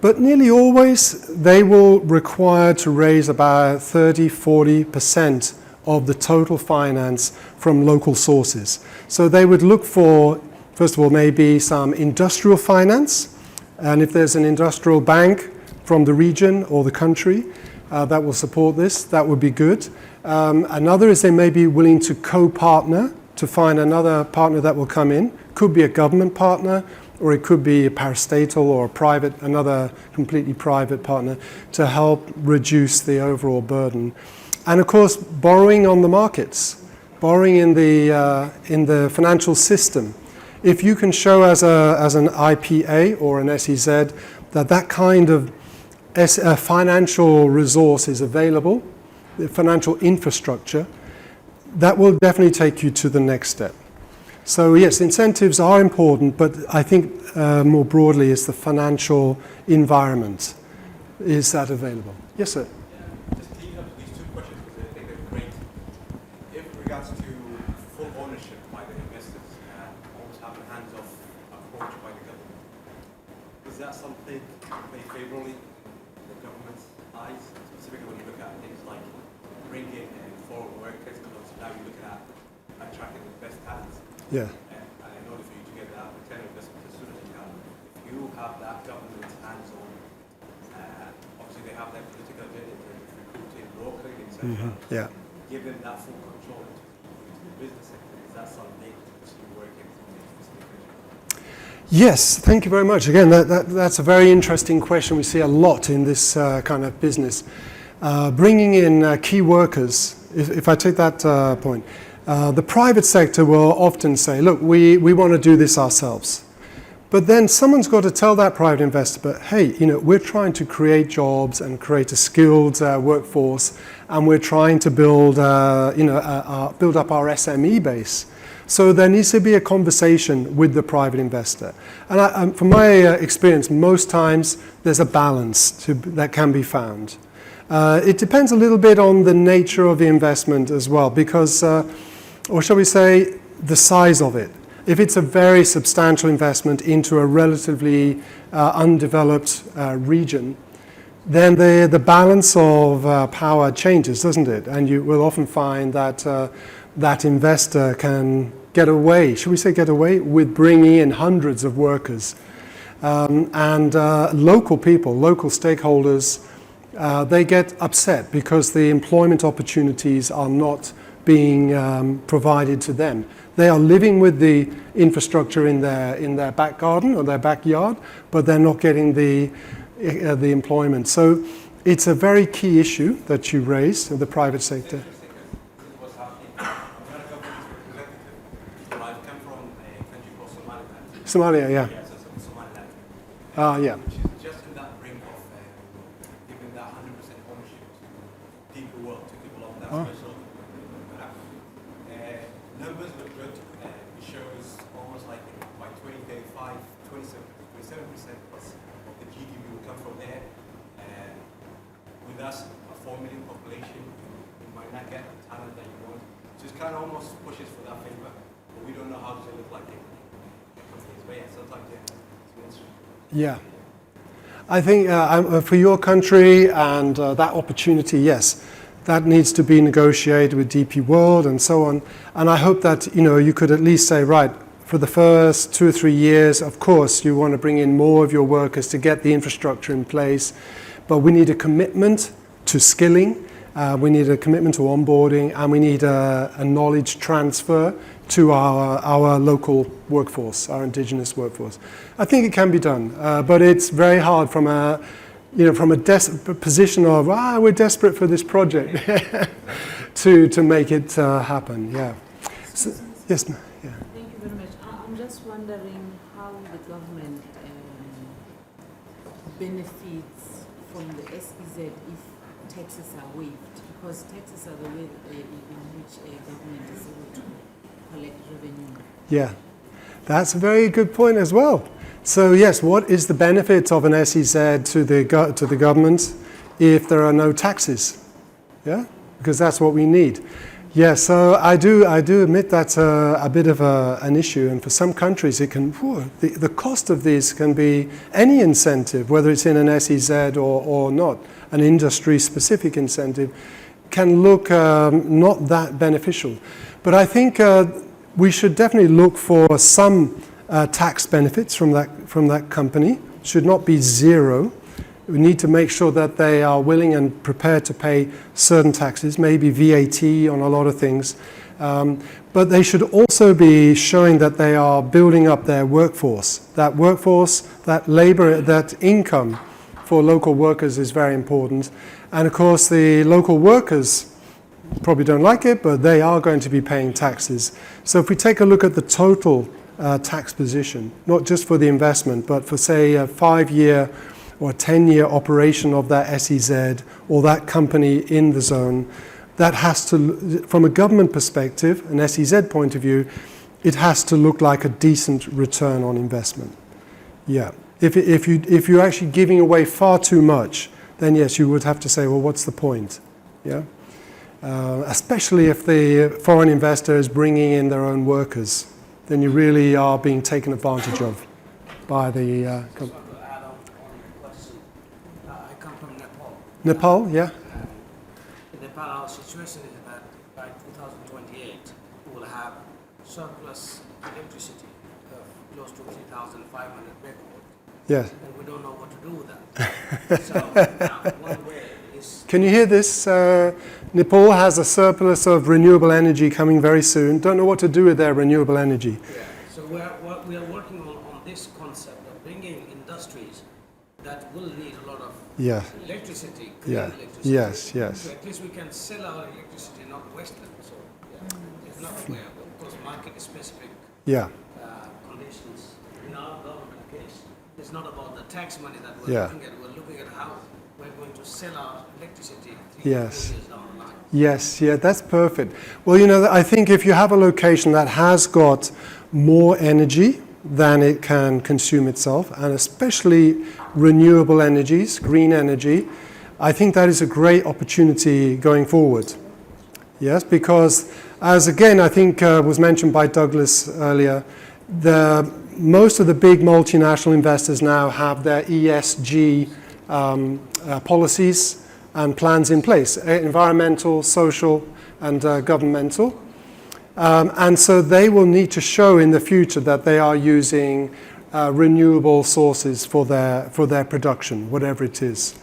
Speaker 1: but nearly always they will require to raise about 30, 40% of the total finance from local sources. So they would look for, first of all, maybe some industrial finance, and if there's an industrial bank from the region or the country that will support this, that would be good. Another is they may be willing to co-partner to find another partner that will come in. Could be a government partner, or it could be a parastatal or a private, another completely private partner to help reduce the overall burden. And of course, borrowing on the markets, borrowing in the financial system. If you can show as an IPA or an SEZ that kind of financial resource is available, the financial infrastructure, that will definitely take you to the next step. So yes, incentives are important, but I think more broadly is the financial environment. Is that available? Yes, sir.
Speaker 4: Yeah, just leading up to these two questions, because I think they're great. In regards to full ownership by the investors, almost have a hands-off approach by the government, is that something very favorably in the government's eyes, specifically when you look at things like bringing in foreign workers, because now you're looking at attracting the best talents.
Speaker 1: Yeah.
Speaker 4: And in order for you to get that return on investment as soon as you can, if you they have that political agenda to recruit in locally, etc.
Speaker 1: Yeah.
Speaker 4: Given that full control into the business sector, is that something they could pursue working in this country?
Speaker 1: Yes, thank you very much. Again, that's a very interesting question. We see a lot in this kind of business. Bringing in key workers, if I take that point, the private sector will often say, look, we want to do this ourselves. But then someone's got to tell that private investor, but hey, we're trying to create jobs and create a skilled workforce, and we're trying to build up our SME base. So there needs to be a conversation with the private investor. And from my experience, most times there's a balance that can be found. It depends a little bit on the nature of the investment as well, because, or shall we say, the size of it. If it's a very substantial investment into a relatively undeveloped region, then the balance of power changes, doesn't it? And you will often find that that investor can get away, should we say get away, with bringing in hundreds of workers. And local people, local stakeholders, they get upset because the employment opportunities are not being provided to them. They are living with the infrastructure in their back garden or their backyard, but they're not getting the employment. So it's a very key issue that you raised in the private sector.
Speaker 4: What's happening? I'm not a company's representative, but I've come from a country called Somaliland.
Speaker 1: Somalia, yeah.
Speaker 4: Yeah, so Somaliland.
Speaker 1: Yeah.
Speaker 4: Which is just in that brink of giving that 100% ownership to DP World, to develop that special numbers look good. It shows almost like by 2035, 27% plus of the GDP will come from there. With us, a 4 million population, you might not get the talent that you want. So it kind of almost pushes for that favor, but we don't know how to look like it. But yeah, sometimes it's interesting.
Speaker 1: Yeah. I think for your country and that opportunity, yes, that needs to be negotiated with DP World and so on. And I hope that you could at least say, right, for the first 2 or 3 years, of course, you want to bring in more of your workers to get the infrastructure in place. But we need a commitment to skilling, we need a commitment to onboarding, and we need a knowledge transfer to our local workforce, our indigenous workforce. I think it can be done, but it's very hard from a position of, we're desperate for this project to make it happen, yeah. So, yes, yeah.
Speaker 5: Thank you very much. I'm just wondering how the government benefits from the SEZ if taxes are waived, because taxes are the way in which a government is able to collect revenue.
Speaker 1: Yeah, that's a very good point as well. So yes, what is the benefit of an SEZ to the government if there are no taxes? Yeah, because that's what we need. Yeah, so I do admit that's a bit of an issue, and for some countries it can, the cost of these can be any incentive, whether it's in an SEZ or not, an industry-specific incentive, can look not that beneficial. But I think we should definitely look for some tax benefits from that company. Should not be zero. We need to make sure that they are willing and prepared to pay certain taxes, maybe VAT on a lot of things. But they should also be showing that they are building up their workforce. That workforce, that labor, that income for local workers is very important. And of course, the local workers probably don't like it, but they are going to be paying taxes. So if we take a look at the total tax position, not just for the investment, but for, say, a 5-year or a 10-year operation of that SEZ or that company in the zone, that has to, from a government perspective, an SEZ point of view, it has to look like a decent return on investment. Yeah. If you're actually giving away far too much, then yes, you would have to say, well, what's the point? Yeah. Especially if the foreign investor is bringing in their own workers, then you really are being taken advantage of by the company.
Speaker 6: I come from Nepal.
Speaker 1: Nepal, yeah?
Speaker 6: In Nepal, our situation is that by 2028, we will have surplus electricity of close to 3,500 megawatts.
Speaker 1: Yes.
Speaker 6: and we don't know what to do with that. So now, one way is
Speaker 1: Can you hear this? Nepal has a surplus of renewable energy coming very soon. Don't know what to do with their renewable energy.
Speaker 6: so we are working on this concept of bringing industries that will need a lot of
Speaker 1: Yeah.
Speaker 6: electricity, clean
Speaker 1: Yeah.
Speaker 6: electricity.
Speaker 1: Yes. Yes.
Speaker 6: So at least we can sell our electricity, not waste it. So it's not where, of course, market specific
Speaker 1: Yeah.
Speaker 6: conditions. In our government case, it's not about the tax money that we're
Speaker 1: Yeah.
Speaker 6: looking at. We're looking at how we're going to sell our electricity 3
Speaker 1: Yes.
Speaker 6: 4 years down the line.
Speaker 1: Yes, yeah, that's perfect. Well, you know, I think if you have a location that has got more energy than it can consume itself, and especially renewable energies, green energy, I think that is a great opportunity going forward. Yes, because as again, I think was mentioned by Douglas earlier, most of the big multinational investors now have their ESG policies and plans in place, environmental, social, and governmental. And so they will need to show in the future that they are using renewable sources for their production, whatever it is,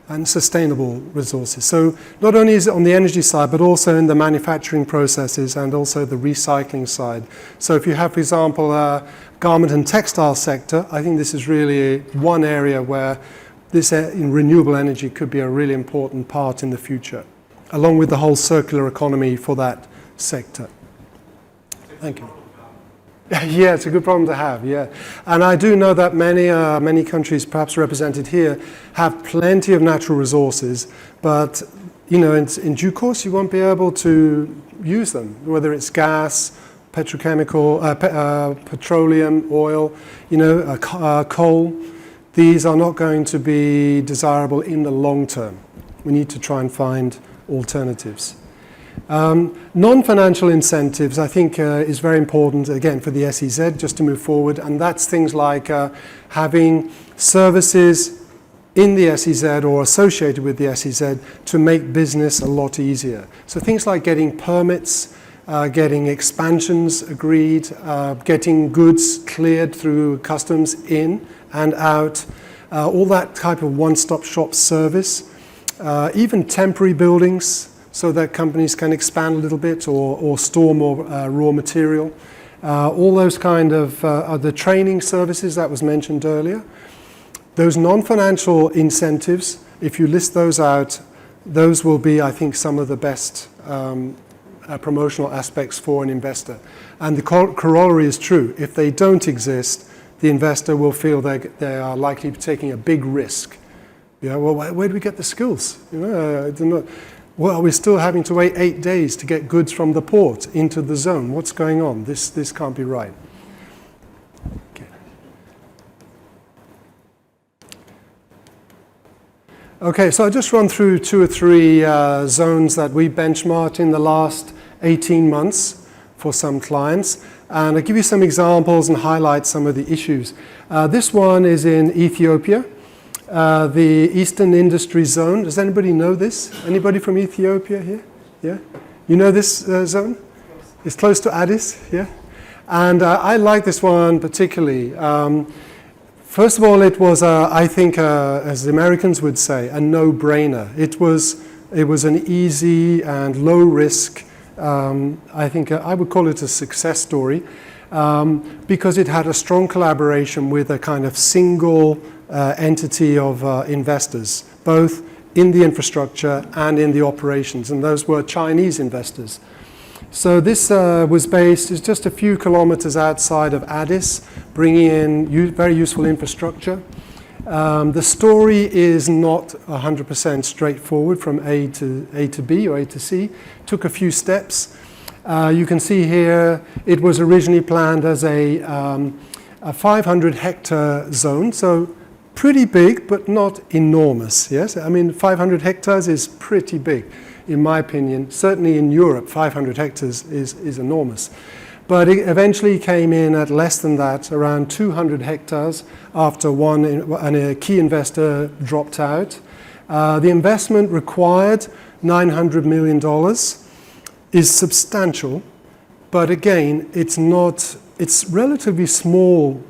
Speaker 1: and sustainable resources. So not only is it on the energy side, but also in the manufacturing processes and also the recycling side. So if you have, for example, a garment and textile sector, I think this is really one area where this in renewable energy could be a really important part in the future, along with the whole circular economy for that sector. Thank you. Yeah, it's a good problem to have, yeah. And I do know that many countries, perhaps represented here, have plenty of natural resources, but you know, in due course you won't be able to use them, whether it's gas, petrochemical, petroleum, oil, you know, coal. These are not going to be desirable in the long term. We need to try and find alternatives. Non-financial incentives, I think, is very important, again, for the SEZ, just to move forward, and that's things like having services in the SEZ or associated with the SEZ to make business a lot easier. So things like getting permits, getting expansions agreed, getting goods cleared through customs in and out, all that type of one-stop shop service, even temporary buildings so that companies can expand a little bit or store more raw material. All those kind of the training services that was mentioned earlier. Those non-financial incentives, if you list those out, those will be, I think, some of the best promotional aspects for an investor. And the corollary is true. If they don't exist, the investor will feel they are likely to be taking a big risk. Yeah, well, where do we get the skills? You know, well, we're still having to wait 8 days to get goods from the port into the zone. What's going on? This can't be right. Okay. Okay, so I'll just run through 2 or 3 zones that we benchmarked in the last 18 months for some clients. And I'll give you some examples and highlight some of the issues. This one is in Ethiopia, the Eastern Industry Zone. Does anybody know this? Anybody from Ethiopia here? Yeah? You know this zone? It's close to Addis, yeah? And I like this one particularly. First of all, it was, I think, as the Americans would say, a no-brainer. It was an easy and low-risk, I think I would call it a success story, because it had a strong collaboration with a kind of single entity of investors, both in the infrastructure and in the operations, and those were Chinese investors. So this was based, it's just a few kilometers outside of Addis, bringing in very useful infrastructure. The story is not 100% straightforward from A to B or A to C. Took a few steps. You can see here it was originally planned as a 500 hectare zone, so pretty big but not enormous. Yes, I mean 500 hectares is pretty big in my opinion. Certainly in Europe 500 hectares is enormous. But it eventually came in at less than that, around 200 hectares, after a key investor dropped out. The investment required, $900 million, is substantial, but again, it's relatively small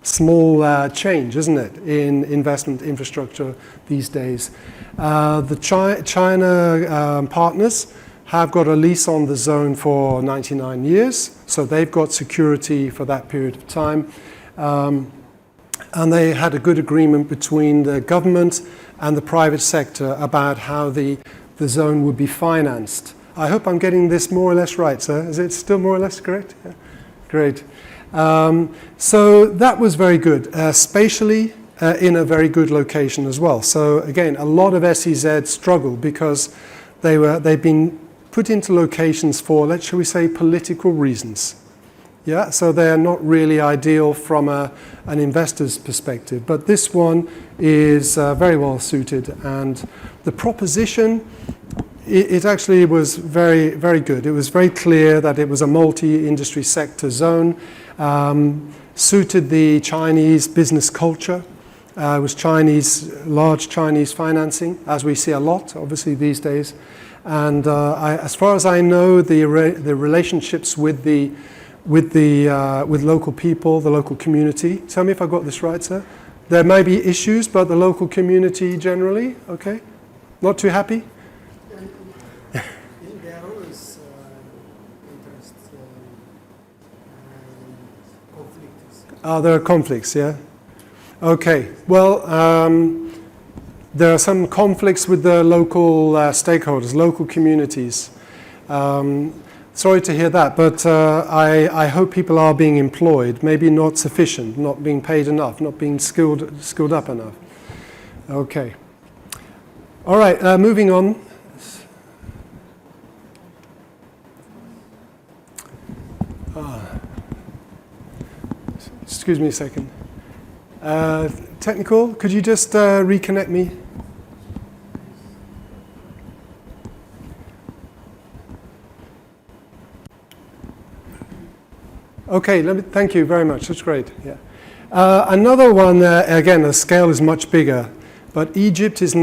Speaker 1: small change, isn't it, in investment infrastructure these days. The China partners have got a lease on the zone for 99 years, so they've got security for that period of time. And they had a good agreement between the government and the private sector about how the zone would be financed. I hope I'm getting this more or less right, sir. Is it still more or less correct? Yeah. Great. So that was very good. Spatially, in a very good location as well. So again, a lot of SEZ struggled because they've been put into locations for, shall we say, political reasons. Yeah, so they're not really ideal from an investor's perspective. But this one is very well suited, and the proposition, it actually was very, very good. It was very clear that it was a multi-industry sector zone, suited the Chinese business culture. It was large Chinese financing, as we see a lot, obviously, these days. And as far as I know, the relationships with local people, the local community. Tell me if I got this right, sir. There may be issues, but the local community generally, okay? Not too happy?
Speaker 3: There are always interests and conflicts.
Speaker 1: There are conflicts, yeah? Okay, well, there are some conflicts with the local stakeholders, local communities. Sorry to hear that, but I hope people are being employed, maybe not sufficient, not being paid enough, not being skilled up enough. Okay. All right, moving on. Excuse me a second. Technical, could you just reconnect me? Okay, thank you very much. That's great. Yeah. Another one, again, the scale is much bigger, but Egypt is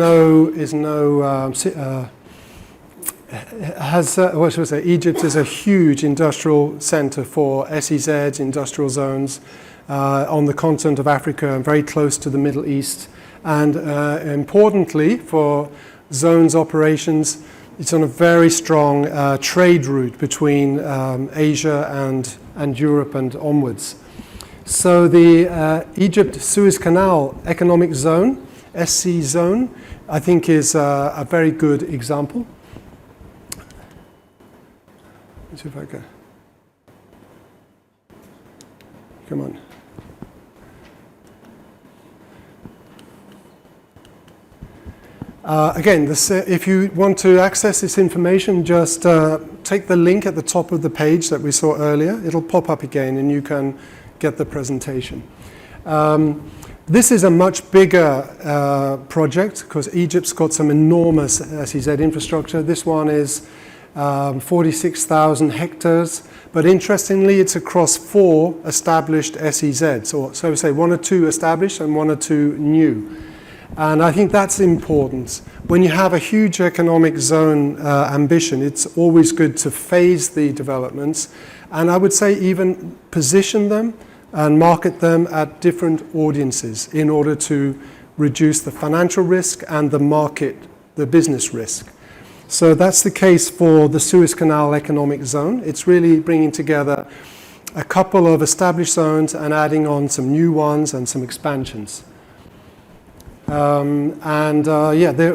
Speaker 1: Egypt is a huge industrial center for SEZ, industrial zones, on the continent of Africa and very close to the Middle East. And importantly, for zones operations, it's on a very strong trade route between Asia and Europe and onwards. So the Egypt-Suez Canal Economic Zone, SC Zone, I think is a very good example. Let's see if I can. Come on. Again, if you want to access this information, just take the link at the top of the page that we saw earlier. It'll pop up again and you can get the presentation. This is a much bigger project because Egypt's got some enormous SEZ infrastructure. This one is 46,000 hectares, but interestingly, it's across 4 established SEZs, or so we say 1 or 2 established and 1 or 2 new. And I think that's important. When you have a huge economic zone ambition, it's always good to phase the developments, and I would say even position them and market them at different audiences in order to reduce the financial risk and the business risk. So that's the case for the Suez Canal Economic Zone. It's really bringing together a couple of established zones and adding on some new ones and some expansions. The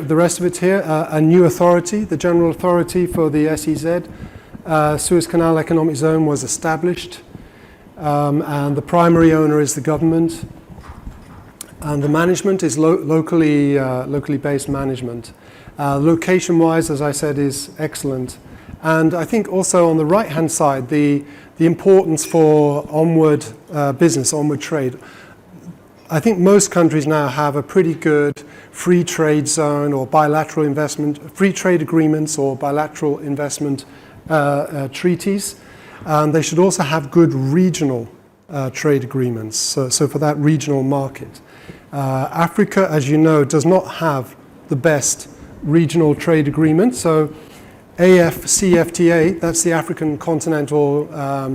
Speaker 1: rest of it here, a new authority, the General Authority for the SEZ, Suez Canal Economic Zone was established, and the primary owner is the government, and the management is locally based management. Location-wise, as I said, is excellent. And I think also on the right-hand side, the importance for onward business, onward trade. I think most countries now have a pretty good free trade zone or bilateral investment, free trade agreements or bilateral investment treaties. And they should also have good regional trade agreements, so for that regional market. Africa, as you know, does not have the best regional trade agreement. So AFCFTA, that's the African Continental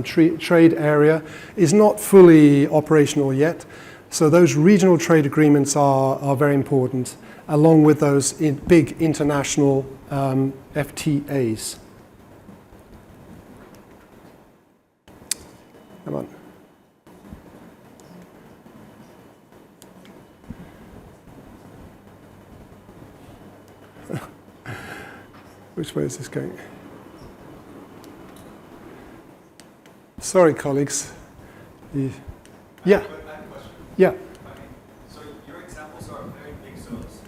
Speaker 1: Trade Area, is not fully operational yet. So those regional trade agreements are very important, along with those big international FTAs. Come on. Which way is this going? Sorry, colleagues. Yeah.
Speaker 7: I have a question.
Speaker 1: Yeah.
Speaker 7: I mean, so your examples are very big zones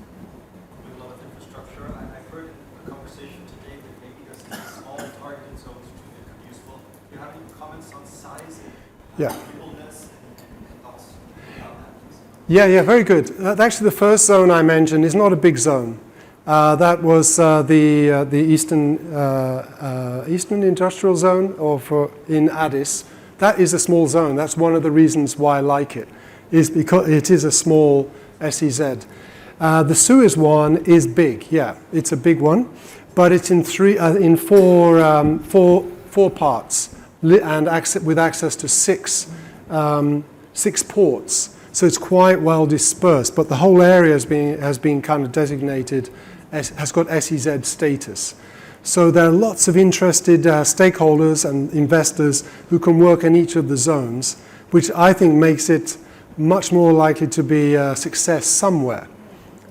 Speaker 7: with a lot of infrastructure. I've heard in a conversation today that maybe there's some small targeted zones which could become useful. Do you have any comments on size,
Speaker 1: Yeah.
Speaker 7: nimbleness, and thoughts about that, please?
Speaker 1: Yeah, very good. Actually, the first zone I mentioned is not a big zone. That was the Eastern Industrial Zone in Addis. That is a small zone. That's one of the reasons why I like it, is because it is a small SEZ. The Suez one is big. Yeah, it's a big one, but it's in four parts and with access to six ports. So it's quite well dispersed, but the whole area has been kind of designated, has got SEZ status. So there are lots of interested stakeholders and investors who can work in each of the zones, which I think makes it much more likely to be a success somewhere.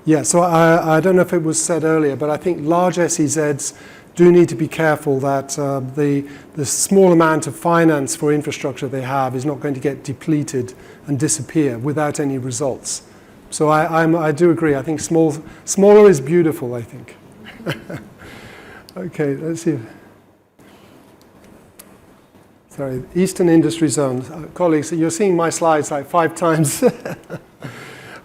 Speaker 1: Yeah, so I don't know if it was said earlier, but I think large SEZs do need to be careful that the small amount of finance for infrastructure they have is not going to get depleted and disappear without any results. So I do agree. I think smaller is beautiful, I think. Okay, let's see. Sorry, Eastern Industry Zone. Colleagues, you're seeing my slides like 5 times.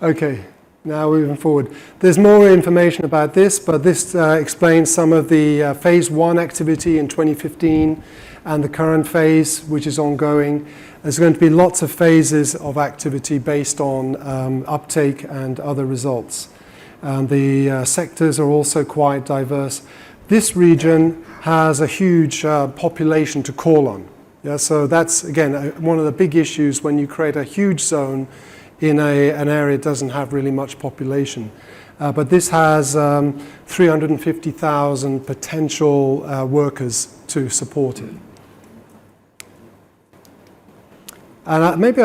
Speaker 1: Okay, now moving forward. There's more information about this, but this explains some of the phase 1 activity in 2015 and the current phase, which is ongoing. There's going to be lots of phases of activity based on uptake and other results. And the sectors are also quite diverse. This region has a huge population to call on. Yeah, so that's, again, one of the big issues when you create a huge zone in an area that doesn't have really much population. But this has 350,000 potential workers to support it. And maybe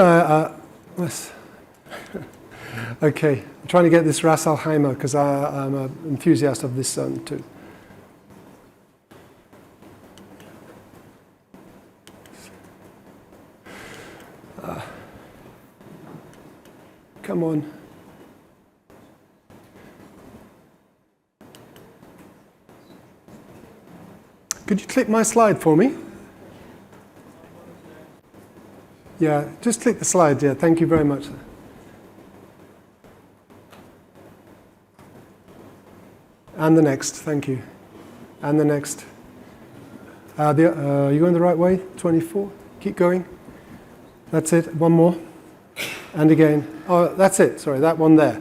Speaker 1: okay, I'm trying to get this Ras Al Khaimah because I'm an enthusiast of this zone too. Come on. Could you click my slide for me? Yeah, just click the slide, yeah, thank you very much. And the next, thank you. And the next. Are you going the right way? 24, keep going. That's it, one more. And again, oh, that's it, sorry, that one there.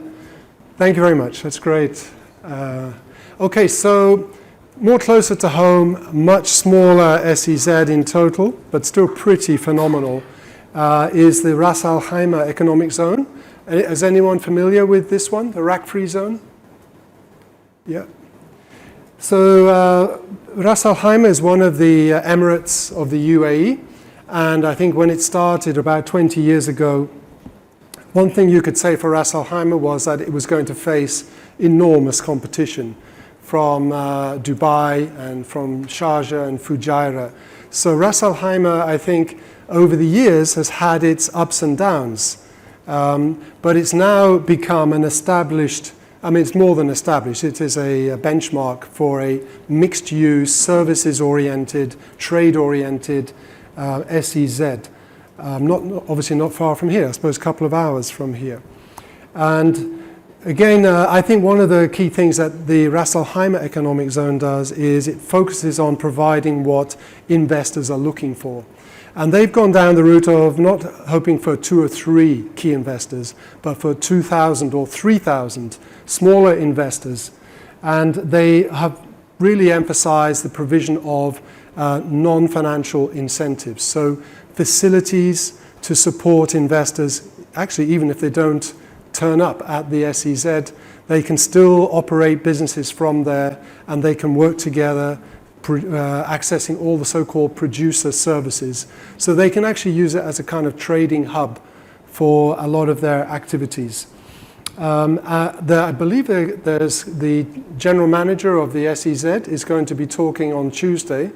Speaker 1: Thank you very much, that's great. Okay, so more closer to home, much smaller SEZ in total, but still pretty phenomenal. Is the Ras Al Khaimah Economic Zone. Is anyone familiar with this one, the Iraq-free zone? Yeah. So Ras Al Khaimah is one of the emirates of the UAE, and I think when it started about 20 years ago, one thing you could say for Ras Al Khaimah was that it was going to face enormous competition from Dubai and from Sharjah and Fujairah. So Ras Al Khaimah, I think, over the years has had its ups and downs, but it's now become an established, I mean it's more than established, it is a benchmark for a mixed-use, services-oriented, trade-oriented SEZ. Obviously not far from here, I suppose a couple of hours from here. And again, I think one of the key things that the Ras Al Khaimah Economic Zone does is it focuses on providing what investors are looking for. And they've gone down the route of not hoping for 2 or 3 key investors, but for 2,000 or 3,000 smaller investors. And they have really emphasize the provision of non-financial incentives. So facilities to support investors, actually even if they don't turn up at the SEZ, they can still operate businesses from there, and they can work together, accessing all the so-called producer services. So they can actually use it as a kind of trading hub for a lot of their activities. I believe there's the general manager of the SEZ is going to be talking on Tuesday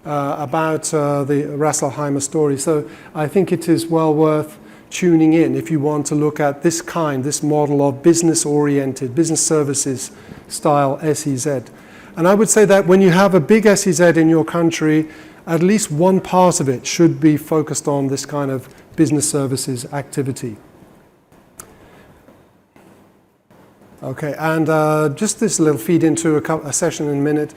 Speaker 1: about the Ras Al Khaimah story. So I think it is well worth tuning in if you want to look at this model of business-oriented, business services style SEZ. And I would say that when you have a big SEZ in your country, at least one part of it should be focused on this kind of business services activity. Okay, and just this little feed into a session in a minute.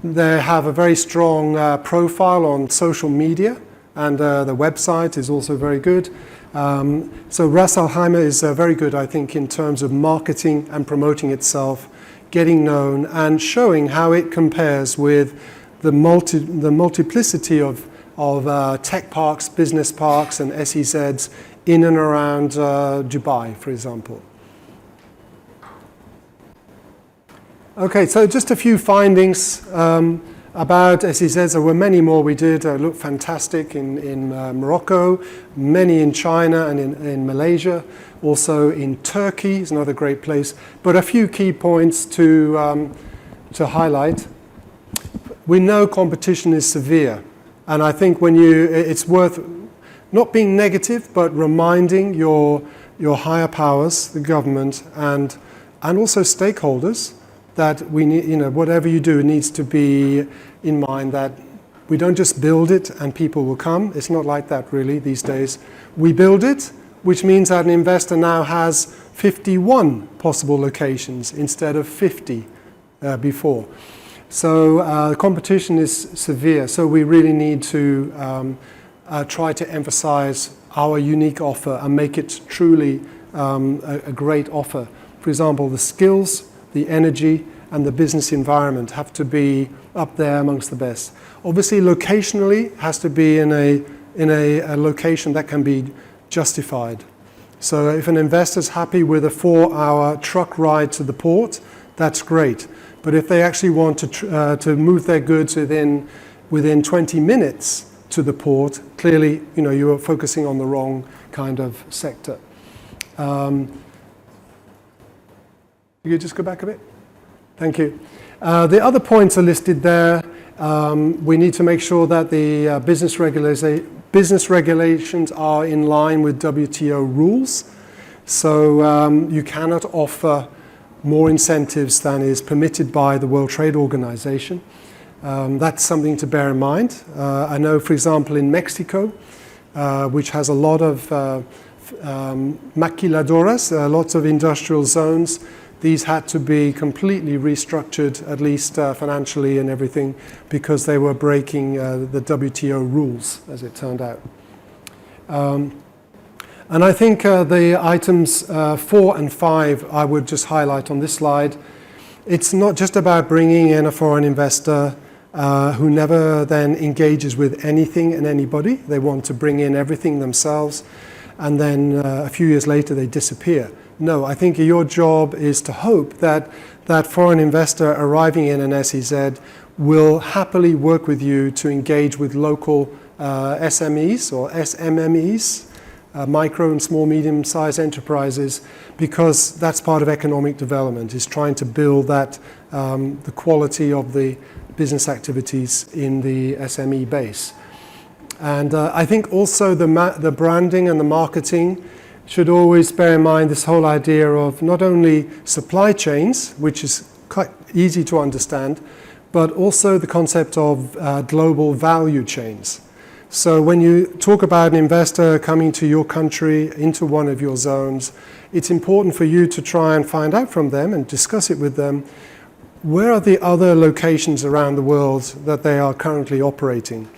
Speaker 1: They have a very strong profile on social media, and the website is also very good. So Ras Al Khaimah is very good, I think, in terms of marketing and promoting itself, getting known, and showing how it compares with the multiplicity of tech parks, business parks, and SEZs in and around Dubai, for example. Okay, so just a few findings about SEZs. There were many more we did. Looked fantastic in Morocco, many in China and in Malaysia, also in Turkey is another great place. But a few key points to highlight. We know competition is severe, and I think it's worth not being negative, but reminding your higher powers, the government, and also stakeholders, that we need, whatever you do, it needs to be in mind that we don't just build it and people will come. It's not like that really these days. We build it, which means that an investor now has 51 possible locations instead of 50 before. So competition is severe. So we really need to try to emphasize our unique offer and make it truly a great offer. For example, the skills, the energy, and the business environment have to be up there amongst the best. Obviously, locationally, has to be in a location that can be justified. So if an investor's happy with a 4-hour truck ride to the port, that's great. But if they actually want to move their goods within 20 minutes to the port, clearly, you are focusing on the wrong kind of sector. You could just go back a bit? Thank you. The other points are listed there. We need to make sure that the business regulations are in line with WTO rules. So you cannot offer more incentives than is permitted by the World Trade Organization. That's something to bear in mind. I know, for example, in Mexico, which has a lot of maquiladoras, lots of industrial zones, these had to be completely restructured, at least financially and everything, because they were breaking the WTO rules, as it turned out. And I think the items 4 and 5 I would just highlight on this slide. It's not just about bringing in a foreign investor who never then engages with anything and anybody. They want to bring in everything themselves, and then a few years later they disappear. No, I think your job is to hope that that foreign investor arriving in an SEZ will happily work with you to engage with local SMEs or SMMEs, micro and small, medium-sized enterprises, because that's part of economic development, is trying to build that, the quality of the business activities in the SME base. And I think also the branding and the marketing should always bear in mind this whole idea of not only supply chains, which is quite easy to understand, but also the concept of global value chains. So when you talk about an investor coming to your country, into one of your zones, it's important for you to try and find out from them and discuss it with them, where are the other locations around the world that they are currently operating?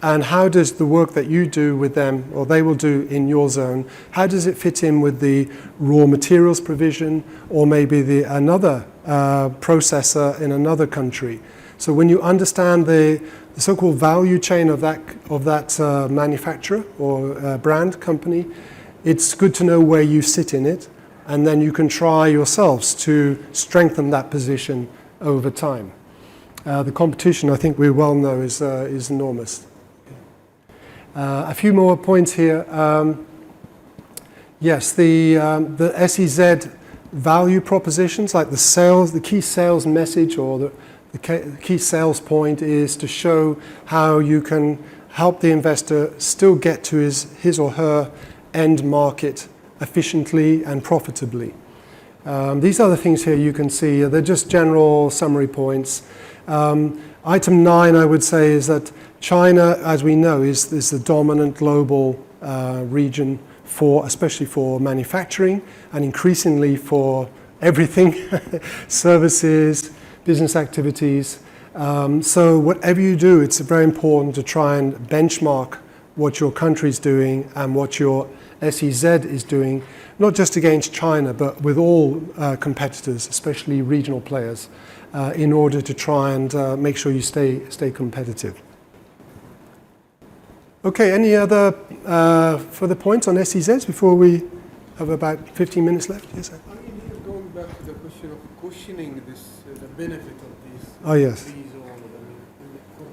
Speaker 1: And how does the work that you do with them, or they will do in your zone, how does it fit in with the raw materials provision, or maybe another processor in another country? So when you understand the so-called value chain of that manufacturer or brand company, it's good to know where you sit in it, and then you can try yourselves to strengthen that position over time. The competition, I think we well know, is enormous. A few more points here. Yes, the SEZ value propositions, like the key sales message or the key sales point is to show how you can help the investor still get to his or her end market efficiently and profitably. These other things here you can see, they're just general summary points. Item 9, I would say, is that China, as we know, is the dominant global region especially for manufacturing and increasingly for everything, services, business activities. So whatever you do, it's very important to try and benchmark what your country's doing and what your SEZ is doing, not just against China, but with all competitors, especially regional players, in order to try and make sure you stay competitive. Okay, any other further points on SEZs before we have about 15 minutes left? Yes, sir.
Speaker 3: I mean, here going back to the question of cushioning this, the benefit of these
Speaker 1: Oh, yes.
Speaker 3: fees for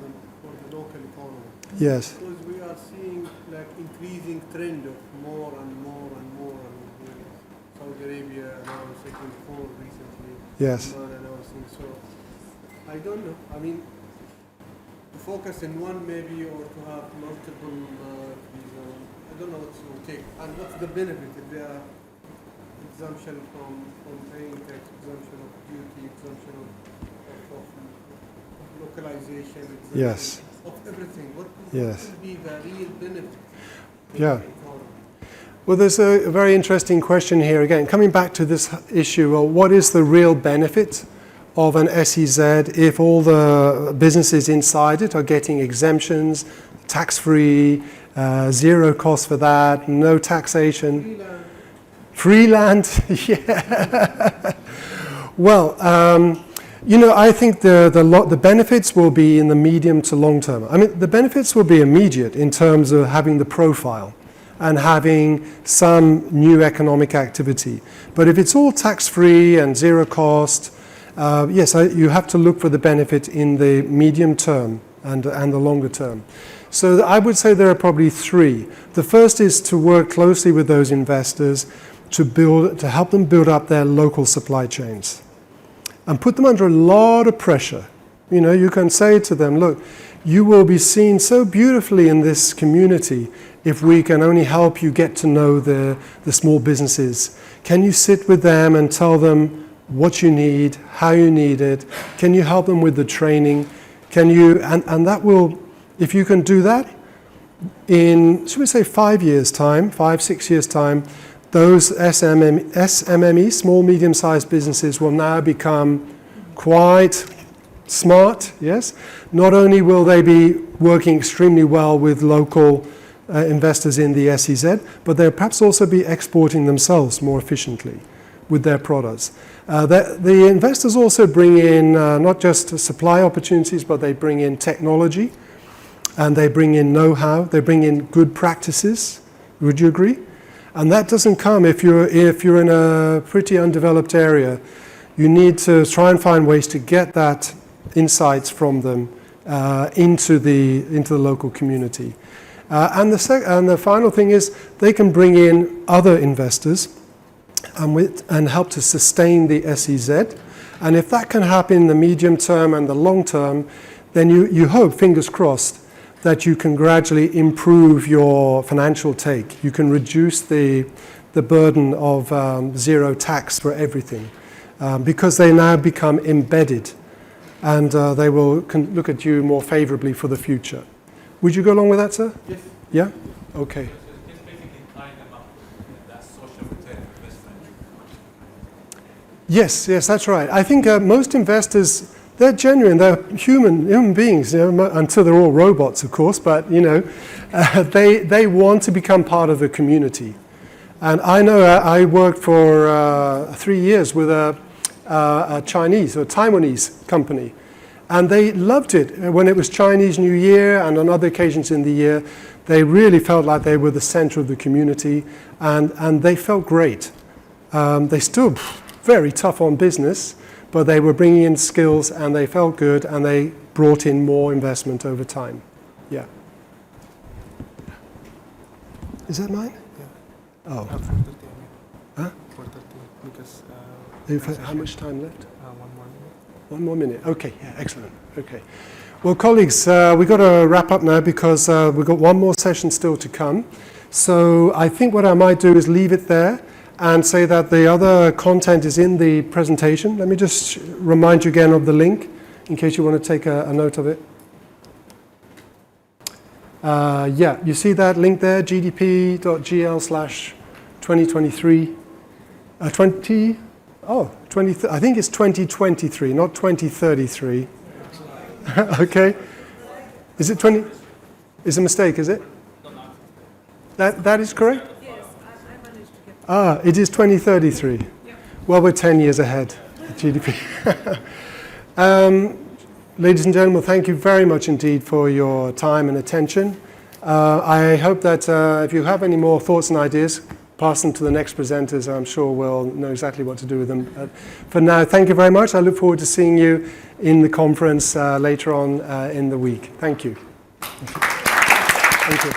Speaker 3: the local economy.
Speaker 1: Yes.
Speaker 3: Because we are seeing like increasing trend of more and more and more. And Saudi Arabia announced it before recently.
Speaker 1: Yes.
Speaker 3: Oman announcing. So I don't know. I mean, to focus in one maybe or to have multiple fees. I don't know what to take. And what's the benefit if there are exemption from paying tax, exemption of duty, exemption of localization, exemption
Speaker 1: Yes.
Speaker 3: of everything? What
Speaker 1: Yes.
Speaker 3: will be the real benefit?
Speaker 1: Yeah. Well, there's a very interesting question here again. Coming back to this issue, well, what is the real benefit of an SEZ if all the businesses inside it are getting exemptions, tax-free, zero cost for that, no taxation? Free land, yeah. Well, I think the benefits will be in the medium to long term. I mean, the benefits will be immediate in terms of having the profile and having some new economic activity. But if it's all tax-free and zero cost, yes, you have to look for the benefit in the medium term and the longer term. So I would say there are probably three. The first is to work closely with those investors to help them build up their local supply chains and put them under a lot of pressure. You can say to them, look, you will be seen so beautifully in this community if we can only help you get to know the small businesses. Can you sit with them and tell them what you need, how you need it? Can you help them with the training? And that will, if you can do that, in, should we say 5 years' time, 6 years' time, those SMME, small, medium-sized businesses, will now become quite smart, yes? Not only will they be working extremely well with local investors in the SEZ, but they'll perhaps also be exporting themselves more efficiently with their products. The investors also bring in not just supply opportunities, but they bring in technology, and they bring in know-how, they bring in good practices. Would you agree? And that doesn't come if you're in a pretty undeveloped area. You need to try and find ways to get that insights from them into the local community. And the final thing is they can bring in other investors and help to sustain the SEZ. And if that can happen in the medium term and the long term, then you hope, fingers crossed, that you can gradually improve your financial take. You can reduce the burden of zero tax for everything because they now become embedded and they will look at you more favorably for the future. Would you go along with that, sir?
Speaker 3: Yes.
Speaker 1: Yeah? Okay.
Speaker 4: It's basically tying them up with that social return investment.
Speaker 1: Yes, that's right. I think most investors, they're genuine, they're human beings, until they're all robots, of course, but, they want to become part of the community. And I know I worked for 3 years with a Chinese or Taiwanese company, And they loved it. When it was Chinese New Year and on other occasions in the year, they really felt like they were the center of the community, and they felt great. They still very tough on business, but they were bringing in skills and they felt good and they brought in more investment over time. Yeah. Is that mine?
Speaker 3: Yeah.
Speaker 1: Oh.
Speaker 3: 4:30.
Speaker 1: Huh?
Speaker 3: 4:30. Because.
Speaker 1: How much time left?
Speaker 3: 1 more minute.
Speaker 1: 1 more minute. Okay. Yeah. Excellent. Okay. Well, colleagues, we've got to wrap up now because we've got one more session still to come. So I think what I might do is leave it there and say that the other content is in the presentation. Let me just remind you again of the link in case you want to take a note of it. Yeah, you see that link there, gdp.gl/2023. 20, I think it's 2023, not 2033. Okay. Is it 20? Is a mistake, is it? That is correct?
Speaker 5: Yes, I managed to get
Speaker 1: It is 2033. Well, we're 10 years ahead at GDP. Ladies and gentlemen, thank you very much indeed for your time and attention. I hope that if you have any more thoughts and ideas, pass them to the next presenters. I'm sure we'll know exactly what to do with them. For now, thank you very much. I look forward to seeing you in the conference later on in the week. Thank you. Thank you.